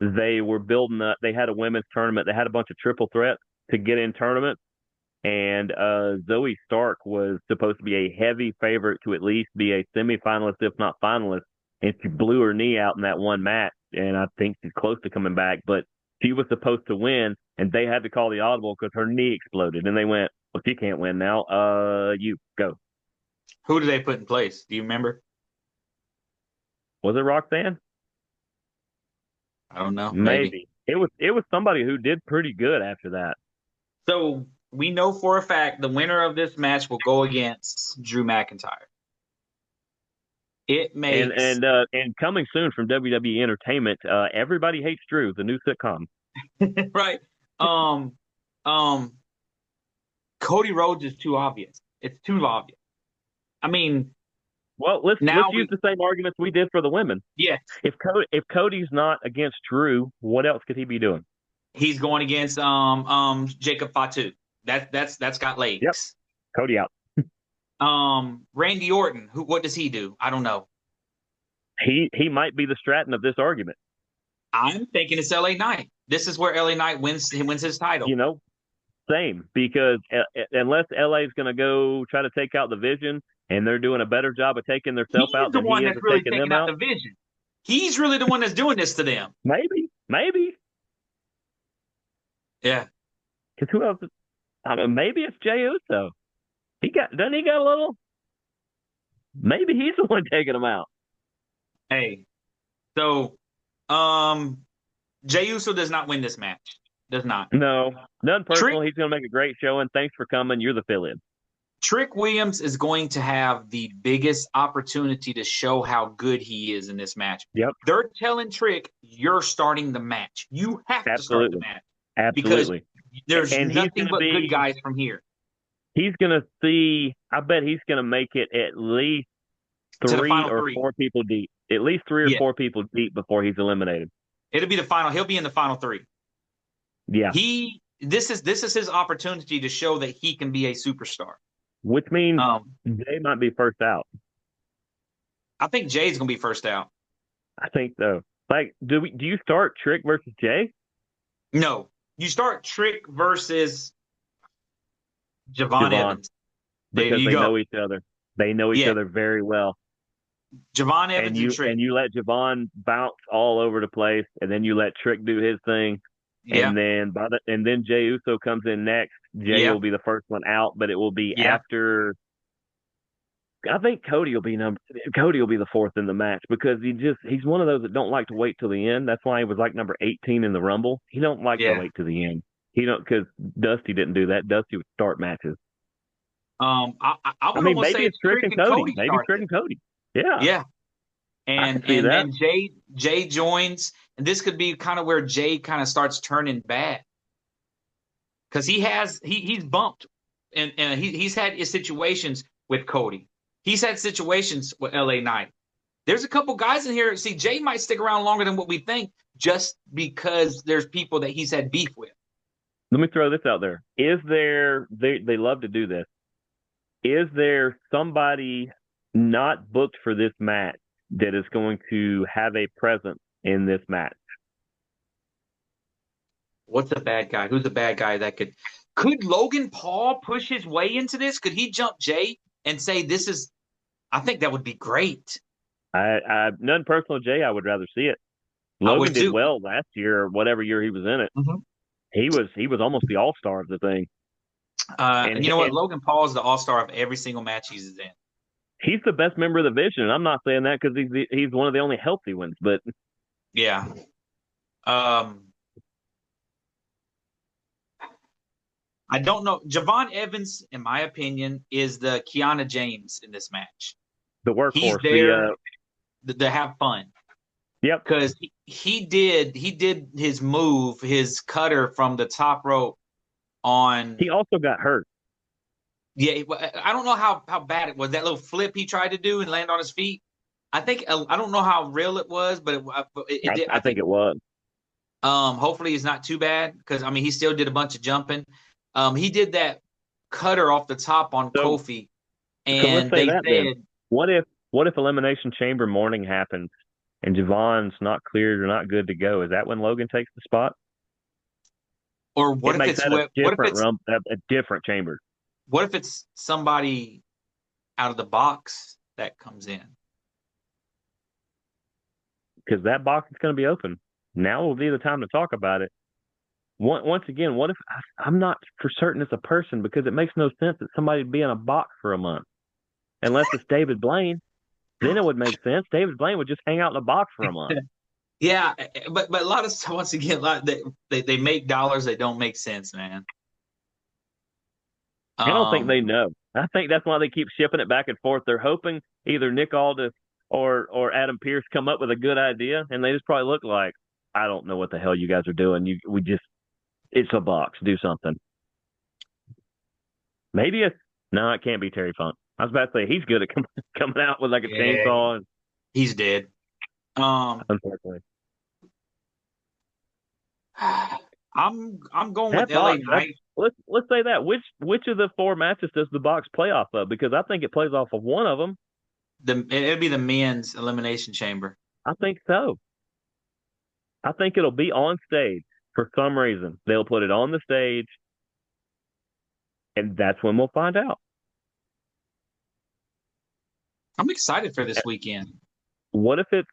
they were building up. They had a women's tournament. They had a bunch of triple threats to get in tournaments, and Zoe Stark was supposed to be a heavy favorite to at least be a semifinalist, if not finalist, and she blew her knee out in that one match, and I think she's close to coming back, but she was supposed to win, and they had to call the audible because her knee exploded, and they went, "Well, she can't win now. You go." who did they put in place? Do you remember? Was it Roxanne? I don't know. Maybe. Maybe it was somebody who did pretty good after that. So we know for a fact the winner of this match will go against Drew McIntyre. It And makes and uh, and coming soon from WWE Entertainment, Everybody Hates Drew, the new sitcom. right. Um, um, Cody Rhodes is too obvious. It's too obvious. I mean, Well, let's now use the same arguments we did for the women. yes, If Cody's not against Drew, what else could he be doing? he's going against Jacob Fatu. That's got Yep, legs. Cody out. Randy Orton. What does he do? I don't know. He might be the Stratton of this argument. I'm thinking it's LA Knight. This is where LA Knight wins his title. You know, same because unless LA is going to go try to take out the Vision, and they're doing a better job of taking themselves He's out the than one he is that's of really taking taking them out out. the Vision. He's really the one that's doing this to them. Maybe. Yeah. Because who else? I mean, maybe it's Jey Uso. Doesn't he got a little? Maybe he's the one taking them out. Hey. So, Jey Uso does not win this match. Does not. No, none Trick personal. He's going to make a great showing. Thanks for coming. You're the fill-in. Trick Williams is going to have the biggest opportunity to show how good he is in this match. Yep, They're telling Trick, you're starting the match. You have to start the absolutely, match because absolutely. there's And nothing but good guys from here. He's going to see. I bet he's going to make it at least To the three final or three. four people deep. At least three or Yeah. four people deep before he's eliminated. It'll be the final. He'll be in the final three. Yeah, This is his opportunity to show that he can be a superstar. which means Um, Jay might be first out. I think Jay's gonna be first out. I think so. Like, do you start Trick versus Jay? No, you start Trick versus Javon Evans. There Because you they go. know each other. They know each Yeah. other very well. Javon Evans And and, you Trick. and you let Javon bounce all over the place, and then you let Trick do his thing, Yeah. and then Jey Uso comes in next. Jay Yeah. will be the first one out, but it will be Yeah. after. I think Cody will be the fourth in the match because he's one of those that don't like to wait till the end. That's why he was like number 18 in the Rumble. He don't like to Yeah. wait to the end. He don't because Dusty didn't do that. Dusty would start matches. I would I mean, almost say maybe it's Trick and Cody. Maybe start Trick this. and Cody. Yeah, Yeah. I And can see that. then Jay joins, and this could be kind of where Jay kind of starts turning bad because he's bumped and he's had his situations with Cody. He's had situations with LA Knight. There's a couple guys in here. See, Jay might stick around longer than what we think just because there's people that he's had beef with. Let me throw this out there. Is there? They love to do this. Is there somebody not booked for this match that is going to have a presence in this match? What's a bad guy? Who's a bad guy that could Logan Paul push his way into this? Could he jump Jay and say this is? I think that would be great. None personal, Jay. I would rather see it. I Logan would did too. well last year, or whatever year he was in it. Mm-hmm. He was almost the all star of the thing, You know what? and Logan Paul is the all star of every single match he's in. he's the best member of the Vision. And I'm not saying that because he's one of the only healthy ones, but Yeah. Um, I don't know. Javon Evans, in my opinion, is the Kiana James in this match. the He's workhorse, there to have fun yep, because he did his move, his cutter from the top rope on. he also got hurt. Yeah, I don't know how bad it was. That little flip he tried to do and land on his feet. I don't know how real it was, but it did. I I think think it was. hopefully it's not too bad because I mean he still did a bunch of jumping. He did that cutter off the top on So Kofi, so let's and say they that then. said, What if Elimination Chamber morning happens and Javon's not cleared or not good to go? Is that when Logan takes the spot? or It makes that a different a different chamber what if it's somebody out of the box that comes in? because that box is going to be open. Now will be the time to talk about it. Once again, what if I'm not for certain it's a person because it makes no sense that somebody would be in a box for a month unless it's David Blaine. Then it would make sense. David Blaine would just hang out in a box for a month. Yeah, but a lot of once again, a lot they make dollars that don't make sense, man. I don't think Um, they know. I think that's why they keep shipping it back and forth. They're hoping either Nick Aldis or Adam Pierce come up with a good idea, and they just probably look like, I don't know what the hell you guys are doing. It's a box. Do something. Maybe it's no, it can't be Terry Funk. I was about to say he's good at coming out with like a yeah, chainsaw. And, he's dead. Um, unfortunately, I'm going with that LA box. Knight. Let's say that. Which of the four matches does the box play off of? Because I think it plays off of one of them. It'll be the men's elimination chamber. I think so. I think it'll be on stage for some reason. They'll put it on the stage, and that's when we'll find out. I'm excited for this weekend. What if it's?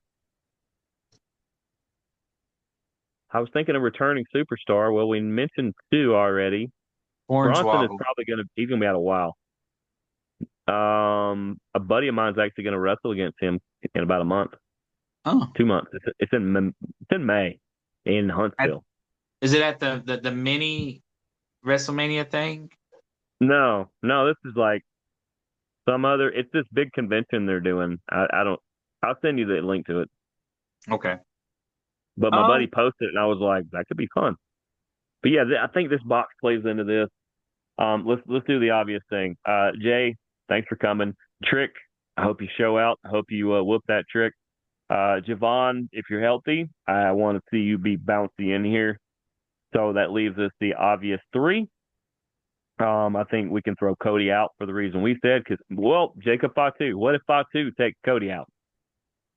I was thinking of returning superstar. Well, we mentioned two already. Orange Bronson is Waffle. probably he's gonna be out a while. A buddy of mine's actually gonna wrestle against him in about a month, Oh, 2 months. It's in May in Huntsville. is it at the mini WrestleMania thing? No, no, this is like some other. It's this big convention they're doing. I don't. I'll send you the link to it. Okay. But my buddy Um, posted it, and I was like, that could be fun. But yeah, I think this box plays into this. Let's do the obvious thing. Jay, thanks for coming. Trick, I hope you show out. I hope you whoop that trick. Javon, if you're healthy, I want to see you be bouncy in here. So that leaves us the obvious three. I think we can throw Cody out for the reason we said, because, well, Jacob Fatu. What if Fatu takes Cody out?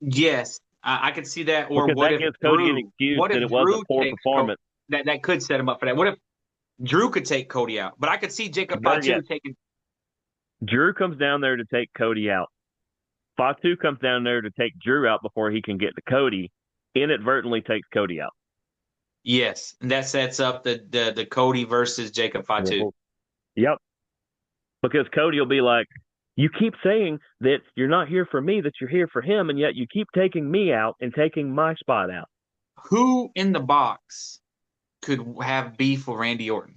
yes, I could see that. Or Because what that if gives Cody an Drew? excuse What that if it was a Drew poor takes Cody? performance. That could set him up for that. What if Drew could take Cody out? But I could see Jacob Better Fatu yet, taking. Drew comes down there to take Cody out. Fatu comes down there to take Drew out before he can get to Cody, inadvertently takes Cody out. Yes, and that sets up the Cody versus Jacob Fatu. Yep. Because Cody will be like, you keep saying that you're not here for me, that you're here for him, and yet you keep taking me out and taking my spot out. Who in the box could have beef with Randy Orton?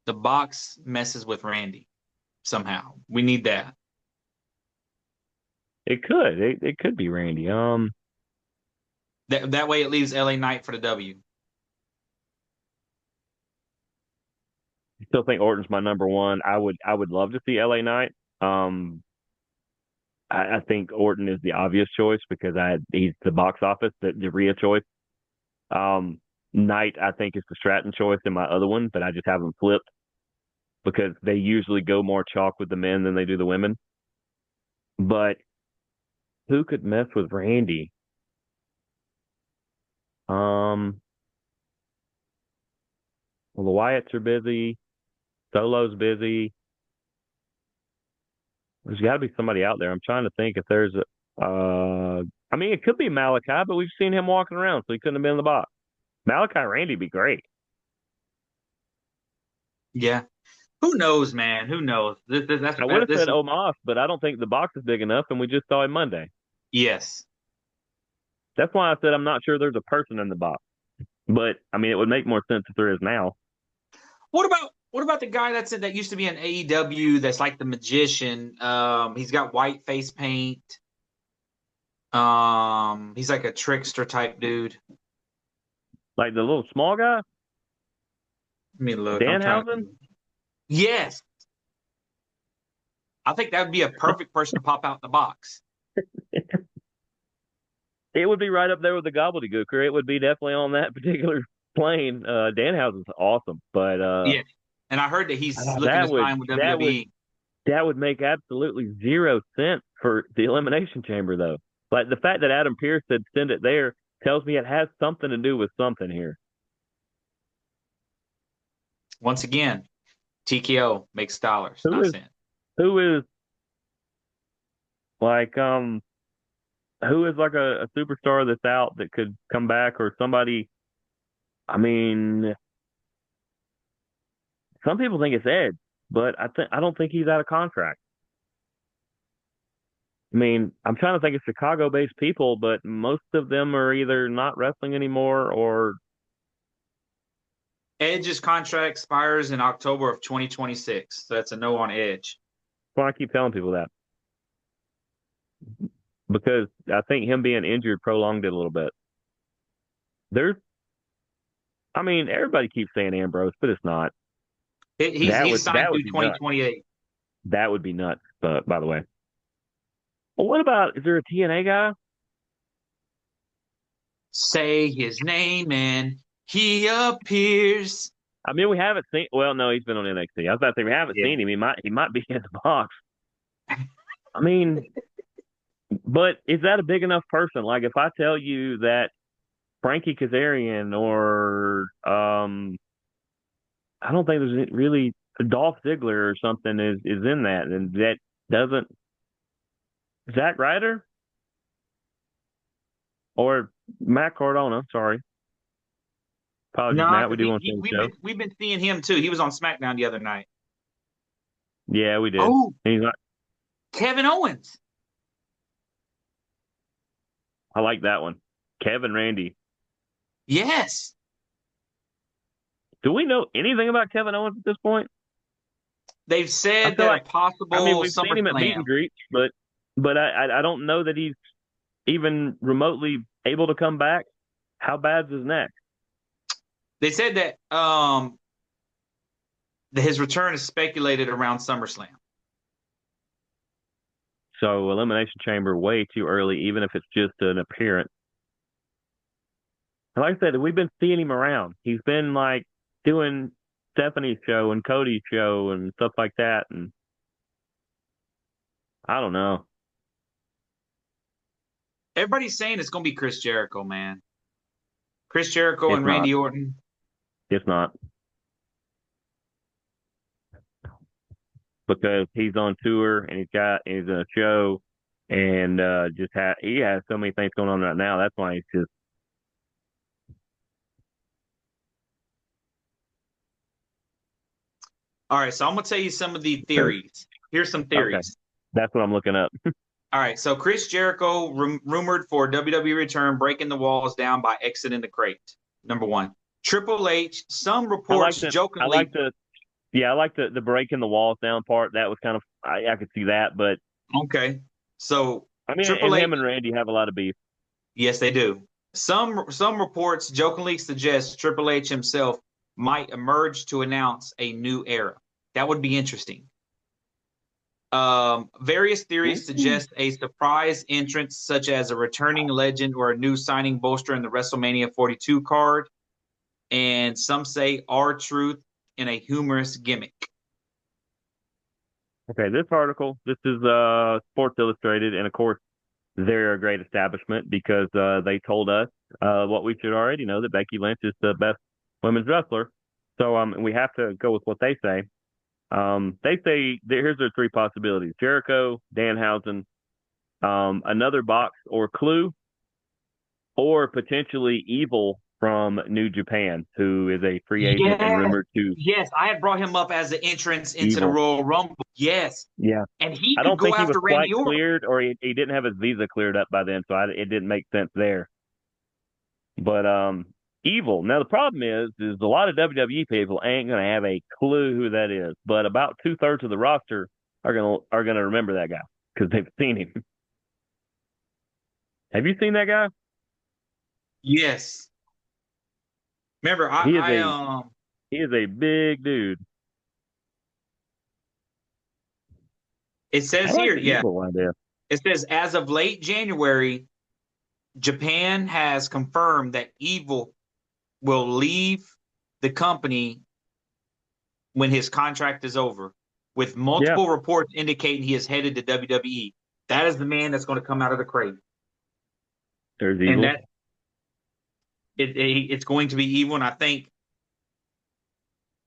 The box messes with Randy somehow. We need that. It could. It could be Randy. That way it leaves LA Knight for the W. I still think Orton's my number one. I would love to see LA Knight. I think Orton is the obvious choice because he's the box office, the Rhea choice. Knight, I think, is the Stratton choice in my other one, but I just haven't flipped. because they usually go more chalk with the men than they do the women. But who could mess with Randy? Um, well, the Wyatts are busy. Solo's busy. There's got to be somebody out there. I'm trying to think if there's a. I mean, it could be Malachi, but we've seen him walking around, so he couldn't have been in the box. Malachi Randy be great. Yeah. Who knows, man? Who knows? I would have This said Omos, but I don't think the box is big enough, and we just saw him Monday. yes. That's why I said I'm not sure there's a person in the box. But I mean, it would make more sense if there is now. What about the guy that used to be in AEW that's like the magician? He's got white face paint. He's like a trickster type dude. Like the little small guy, Let me look. I'm trying to. Danhausen. Yes, I think that would be a perfect person to pop out in the box. It would be right up there with the gobbledygooker. It would be definitely on that particular plane. Danhausen's awesome, but Yeah, and I heard that he's looking that to would sign with that would WWE. that would make absolutely zero sense for the Elimination Chamber, though. Like the fact that Adam Pearce said send it there tells me it has something to do with something here. Once again, TKO makes dollars, Who not is cents. who is like who is like a superstar that's out that could come back or somebody? I mean, some people think it's Edge, but I don't think he's out of contract. I mean, I'm trying to think of Chicago-based people, but most of them are either not wrestling anymore or Edge's contract expires in October of 2026. So that's a no on Edge. well, I keep telling people that because I think him being injured prolonged it a little bit. There's, I mean, everybody keeps saying Ambrose, but it's not. He's signed That would through be nuts. 2028. That would be nuts. By the way, well, what about is there a TNA guy? Say his name and he appears. I mean, we haven't seen. Well, no, he's been on NXT. I was about to say we haven't Yeah. seen him. He might be in the box. I mean, but is that a big enough person? Like, if I tell you that Frankie Kazarian or I don't think there's really Dolph Ziggler or something is in that, and that doesn't Zack Ryder or Matt Cardona. Sorry, apologies, No, Matt. We because do want to see the show. we've been seeing him too. He was on SmackDown the other night. Yeah, we did. Oh, And he's like, Kevin Owens. I like that one. Kevin Randy. Yes. Do we know anything about Kevin Owens at this point? They've I said feel that a like, I mean, possible we've seen him at meet SummerSlam. and greets, but I don't know that he's even remotely able to come back. How bad's his neck? They said that his return is speculated around SummerSlam. So Elimination Chamber way too early, even if it's just an appearance. And like I said, we've been seeing him around. He's been like doing Stephanie's show and Cody's show and stuff like that. And I don't know. Everybody's saying it's going to be Chris Jericho, man. Chris Jericho It's and not. Randy Orton. It's not. Because he's on tour and he's in a show and he has so many things going on right now. That's why he's just All right, so I'm going to tell you some of the theories. Here's some okay. theories. That's what I'm looking up. All right, so Chris Jericho rumored for WWE return, breaking the walls down by exiting the crate. Number one. Triple H, some reports jokingly. I like the breaking the walls down part. That was kind of I could see that, but okay. So I mean, Triple and H, him and Randy have a lot of beef. yes, they do. Some reports jokingly suggest Triple H himself might emerge to announce a new era. That would be interesting. Various theories suggest a surprise entrance, such as a returning legend or a new signing bolstering the WrestleMania 42 card. And some say R-Truth in a humorous gimmick. Okay, this article, this is Sports Illustrated, and of course, they're a great establishment because they told us what we should already know, that Becky Lynch is the best women's wrestler. So we have to go with what they say. They say here's their three possibilities: Jericho, Danhausen, another Box or Clue, or potentially Evil from New Japan, who is a free agent and Yes, rumored to yes. I had brought him up as the entrance into the Evil. Royal Rumble. Yes, Yeah, and he I could don't go think he was after Randy quite Orton. cleared, or he didn't have his visa cleared up by then, so it didn't make sense there. But Evil. Now the problem is a lot of WWE people ain't gonna have a clue who that is, but about 2/3 of the roster are gonna remember that guy because they've seen him. Have you seen that guy? Yes. Remember, He is I a he is a big dude. it I says like here, the yeah. Evil idea. It says as of late January, Japan has confirmed that Evil will leave the company when his contract is over, with Yeah, multiple reports indicating he is headed to WWE. That is the man that's going to come out of the crate, there's and Evil. that it's going to be Evil. And I think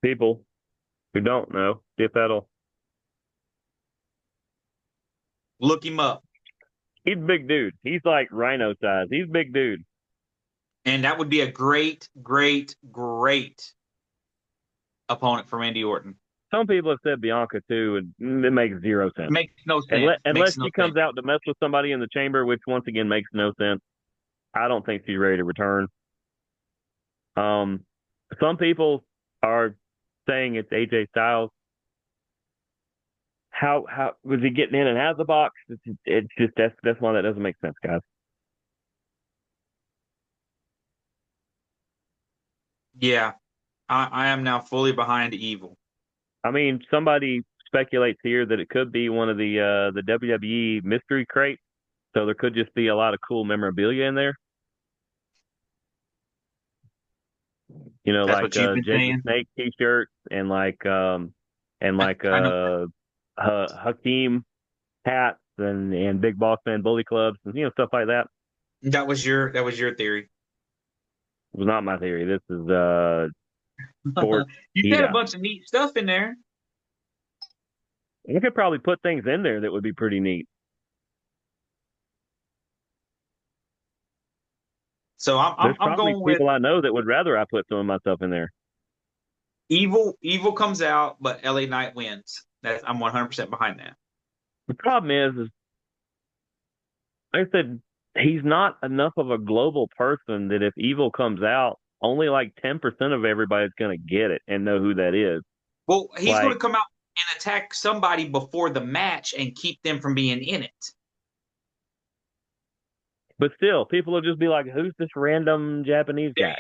People who don't know, if that'll. look him up, He's a big dude. He's like Rhino size. He's a big dude. and that would be a great, great, great opponent for Randy Orton. Some people have said Bianca too, and it makes zero sense. Makes no Unless sense. unless Makes no she sense. comes out to mess with somebody in the chamber, which once again makes no sense. I don't think she's ready to return. Um, some people are saying it's AJ Styles. How was he getting in and out of the box? It's just that's one that doesn't make sense, guys. Yeah, I am now fully behind Evil. I mean, somebody speculates here that it could be one of the WWE mystery crates, so there could just be a lot of cool memorabilia in there. You know, That's like what you've been Jake the saying. Snake T-shirts and I know Hakeem hats and Big Boss Man Bully Clubs and stuff like that. that was your theory. It was not my theory. This is sports You heat said a up. bunch of neat stuff in there. You could probably put things in there that would be pretty neat. So There's I'm probably going with people I know that would rather I put some of my stuff in there. Evil. Evil comes out, but LA Knight wins. That's I'm 100% behind that. The problem is like I said, he's not enough of a global person that if Evil comes out, only like 10% of everybody's going to get it and know who that is. Well, he's going Like, to come out and attack somebody before the match and keep them from being in it. but still, people will just be like, "Who's this random Japanese There guy?"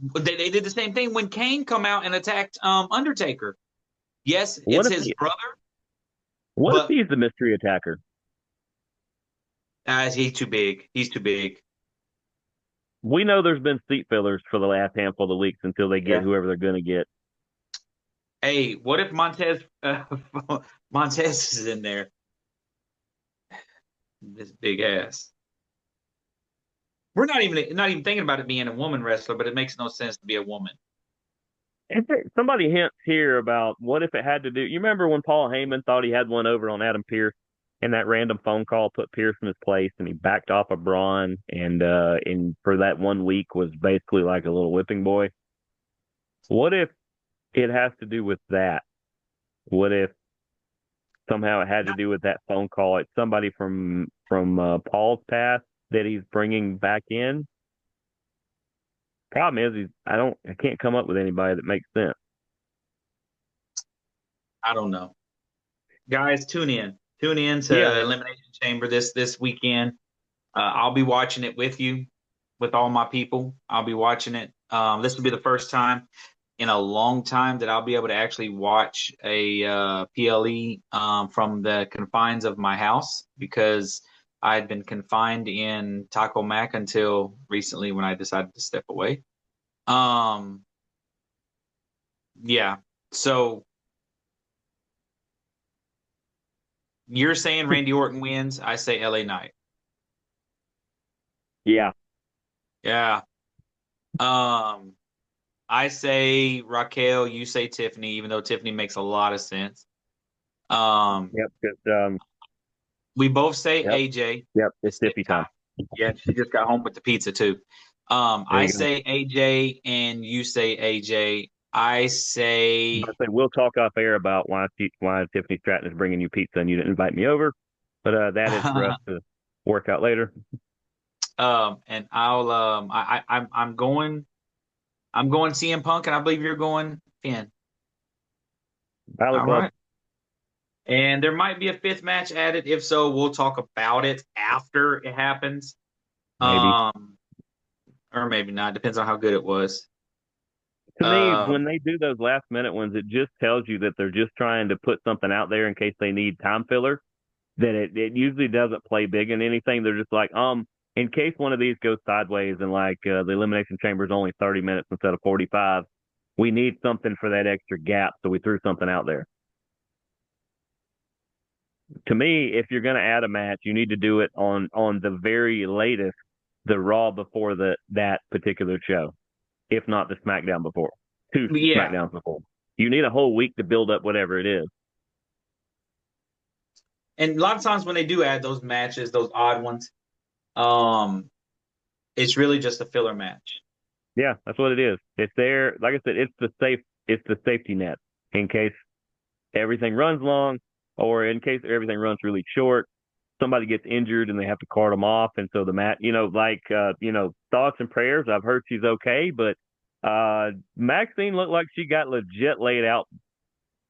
you go. They did the same thing when Kane come out and attacked Undertaker. Yes, What it's if his he? brother, What if but he's the mystery attacker? he's too big. He's too big. We know there's been seat fillers for the last handful of weeks until they get Yeah. whoever they're going to get. Hey, what if Montez Montez is in there? This big ass. We're not even thinking about it being a woman wrestler, but it makes no sense to be a woman. Somebody hints here about what if it had to do. You remember when Paul Heyman thought he had one over on Adam Pearce, and that random phone call put Pearce in his place, and he backed off of Braun, and for that 1 week was basically like a little whipping boy. What if it has to do with that? What if somehow it had to do with that phone call? It's somebody from Paul's past that he's bringing back in. Problem is, I can't come up with anybody that makes sense. I don't know. Guys, tune in. Tune in Yeah, to Elimination Chamber this weekend. I'll be watching it with you, with all my people. I'll be watching it. This will be the first time in a long time that I'll be able to actually watch a PLE from the confines of my house because I had been confined in Taco Mac until recently when I decided to step away. Um, yeah. So You're saying Randy Orton wins. I say LA Knight. Yeah, Yeah. Um, I say Raquel. You say Tiffany, even though Tiffany makes a lot of sense. Um, yep, good, we both say yep, AJ. yep. It's It's Tiff Tiffy time. time. Yeah, she just got home with the pizza too. There I you go. say AJ, and you say AJ. I say, But say we'll talk off air about why Tiffany Stratton is bringing you pizza and you didn't invite me over. But that is for us to work out later. and I'll, I'm going CM Punk, and I believe you're going Finn. Balor All Club, right. And there might be a fifth match added. If so, we'll talk about it after it happens. maybe. Um, or maybe not. Depends on how good it was. To me, Um, when they do those last minute ones, it just tells you that they're just trying to put something out there in case they need time filler. That it usually doesn't play big in anything. They're just like, in case one of these goes sideways and like the Elimination Chamber is only 30 minutes instead of 45, we need something for that extra gap. So we threw something out there. To me, if you're going to add a match, you need to do it on the very latest, the Raw before that particular show, if not the SmackDown before, two yeah. SmackDowns before. You need a whole week to build up whatever it is. And a lot of times when they do add those matches, those odd ones, um, it's really just a filler match. Yeah, that's what it is. It's there. Like I said, it's the safety net in case everything runs long, or in case everything runs really short. Somebody gets injured and they have to cart them off, and so the mat, thoughts and prayers. I've heard she's okay, but Maxine looked like she got legit laid out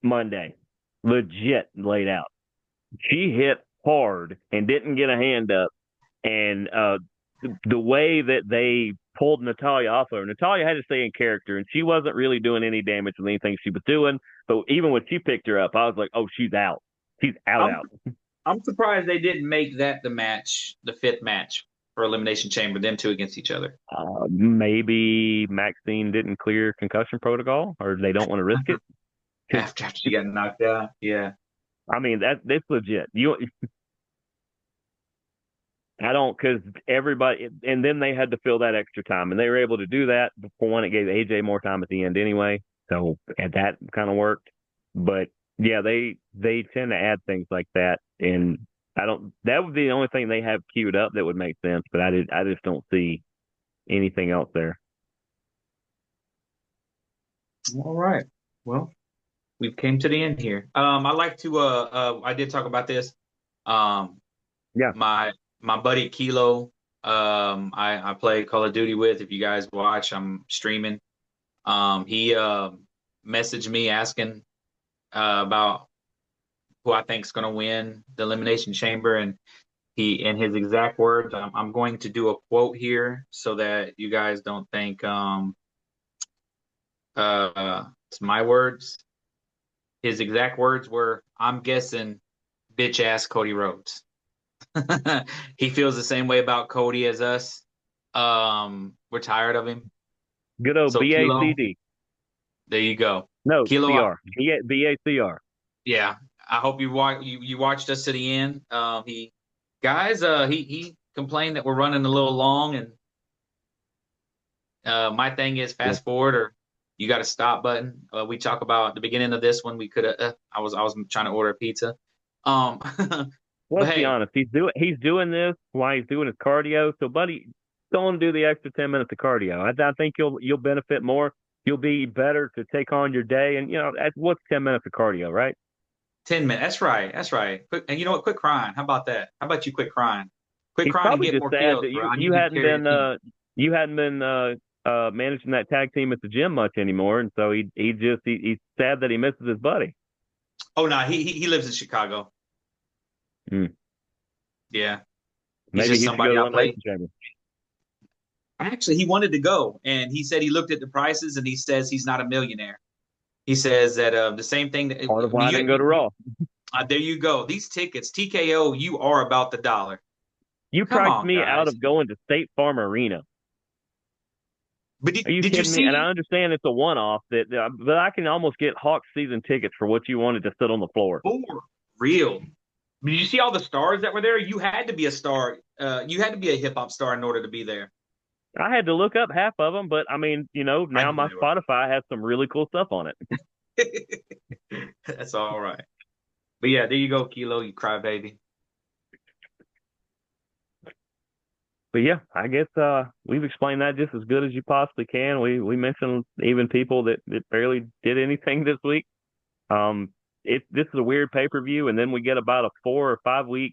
Monday, legit laid out. She hit hard and didn't get a hand up, and the way that they pulled Natalia off of her, Natalia had to stay in character, and she wasn't really doing any damage with anything she was doing. But even when she picked her up, I was like, oh, she's out. She's out, I'm out. I'm surprised they didn't make that the match, the fifth match for Elimination Chamber, them two against each other. Maybe Maxine didn't clear concussion protocol, or they don't want to risk it. Because After she got knocked out. Yeah. I mean that's legit. I don't because everybody, and then they had to fill that extra time, and they were able to do that. Before one, it gave AJ more time at the end anyway, so and that kind of worked. But yeah, they tend to add things like that, and I don't. That would be the only thing they have queued up that would make sense. But I just don't see anything else there. All right. Well, we've came to the end here. I like to I did talk about this. Um Yeah, my buddy Kilo, I play Call of Duty with. If you guys watch, I'm streaming. He messaged me asking about who I think is going to win the Elimination Chamber, and he, in his exact words, I'm going to do a quote here so that you guys don't think it's my words. His exact words were, "I'm guessing bitch ass Cody Rhodes." He feels the same way about Cody as us. We're tired of him. good old So Kilo, BACD. there you go. No, Kilo, CR. BACR. yeah. I hope you watched us to the end. He guys, he complained that we're running a little long, and my thing is Yeah. fast forward or you got a stop button. We talk about at the beginning of this one. We could have. I was trying to order a pizza. Um, but Let's be hey, honest. He's doing this while he's doing his cardio. So, buddy, go and do the extra 10 minutes of cardio. I think you'll benefit more. You'll be better to take on your day. And what's 10 minutes of cardio, right? 10 minutes. That's right. That's right. Quick, and you know what? Quit crying. How about that? How about you quit crying? Quit He's crying and probably get just more sad kills, that bro. you I you need you to hadn't carry the been team. managing that tag team at the gym much anymore, and so he's sad that he misses his buddy. Oh no, he lives in Chicago. Hmm. Yeah, he's Maybe just he should go somebody to I play. Elimination Chamber. Actually, he wanted to go, and he said he looked at the prices, and he says he's not a millionaire. He says that the same thing. That, I Part of mean, why I didn't go to Raw. there you go. These tickets, TKO, you are about the dollar. You Come priced on, me out guys. of going to State Farm Arena. But Are you did you kidding me? And I see understand it's a one-off, but I can almost get Hawks season tickets for what you wanted to sit on the floor. for real? Did you see all the stars that were there? You had to be a star. You had to be a hip hop star in order to be there. I had to look up half of them, but I mean, I now knew my they were. Spotify has some really cool stuff on it. That's all right. But yeah, there you go, Kilo, you crybaby. But yeah, I guess we've explained that just as good as you possibly can. We mentioned even people that barely did anything this week. Um, this is a weird pay per view, and then we get about a 4 or 5 week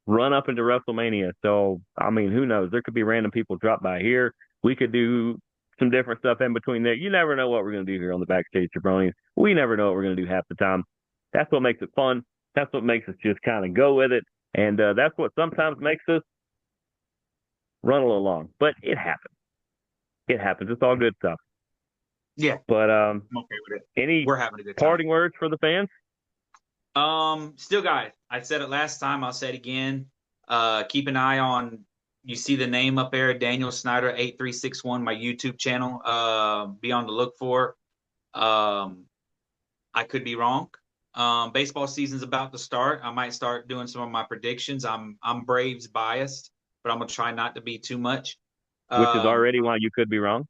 run up into WrestleMania. So I mean, who knows? There could be random people drop by here. We could do some different stuff in between there. You never know what we're gonna do here on the Backstage Jabronis. We never know what we're gonna do half the time. That's what makes it fun. That's what makes us just kind of go with it, and that's what sometimes makes us run a little long. But it happens. It happens. It's all good stuff. Yeah, But I'm okay with it. any We're having a good time. parting words for the fans? Still, guys, I said it last time. I'll say it again. Keep an eye on. You see the name up there, Daniel Snyder 8361, my YouTube channel. Be on the look for. Um, I could be wrong. Baseball season's about to start. I might start doing some of my predictions. I'm Braves biased, but I'm gonna try not to be too much. Which is Um, already why you could be wrong.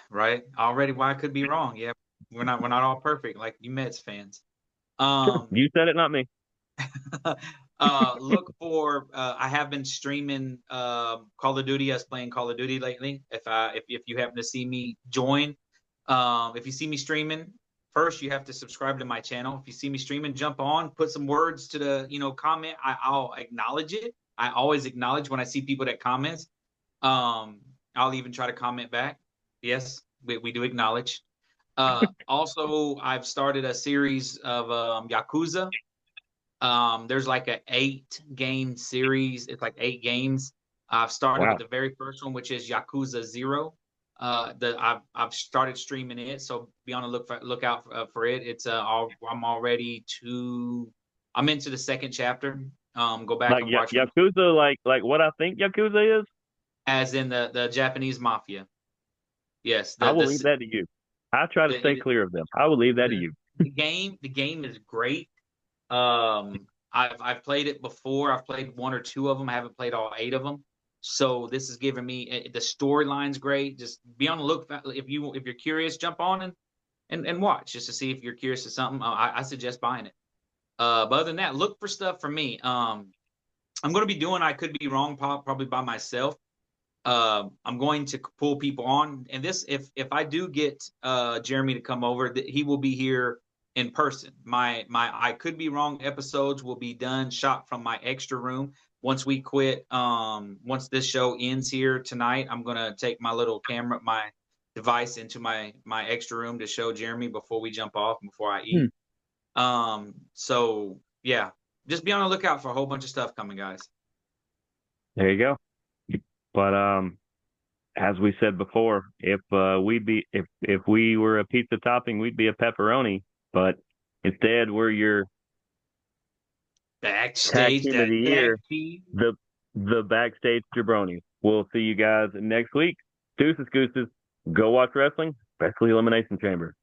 right? Already, why I could be wrong. Yeah, we're not all perfect like you Mets fans. Um, You said it, not me. look for I have been streaming Call of Duty. I was playing Call of Duty lately. If you happen to see me join, if you see me streaming, first you have to subscribe to my channel. If you see me streaming, jump on, put some words to the comment. I'll acknowledge it. I always acknowledge when I see people that comments. I'll even try to comment back. Yes, we do acknowledge. Also, I've started a series of Yakuza. There's like a 8 game series. It's like 8 games. I've started with Wow. the very first one, which is Yakuza Zero. I've started streaming it, so be on the lookout for it. I'm already I'm into the second chapter. Go back Like and watch from Yakuza, like what I think Yakuza is. as in the Japanese mafia. Yes, I will leave that to you. I try to stay the, clear of them. I will leave that to the, you. the game is great. I've played it before. I've played one or two of them. I haven't played all 8 of them. So this is giving me the storyline's great. Just be on the look if you're curious, jump on and watch just to see if you're curious to something. I suggest buying it. But other than that, look for stuff from me. I'm going to be doing. I could be wrong, probably by myself. I'm going to pull people on, and this if I do get Jeremy to come over, he will be here in person. My I could be wrong episodes will be done shot from my extra room. Once we quit, once this show ends here tonight, I'm gonna take my little camera, my device into my extra room to show Jeremy before we jump off, before I Hmm. eat. So yeah, just be on the lookout for a whole bunch of stuff coming, guys. There you go. But as we said before, if we were a pizza topping, we'd be a pepperoni. But instead, we're your tag Backstage, team of that the tag year, team. the Backstage Jabronis. We'll see you guys next week. Deuces, gooses. Go watch wrestling, especially Elimination Chamber.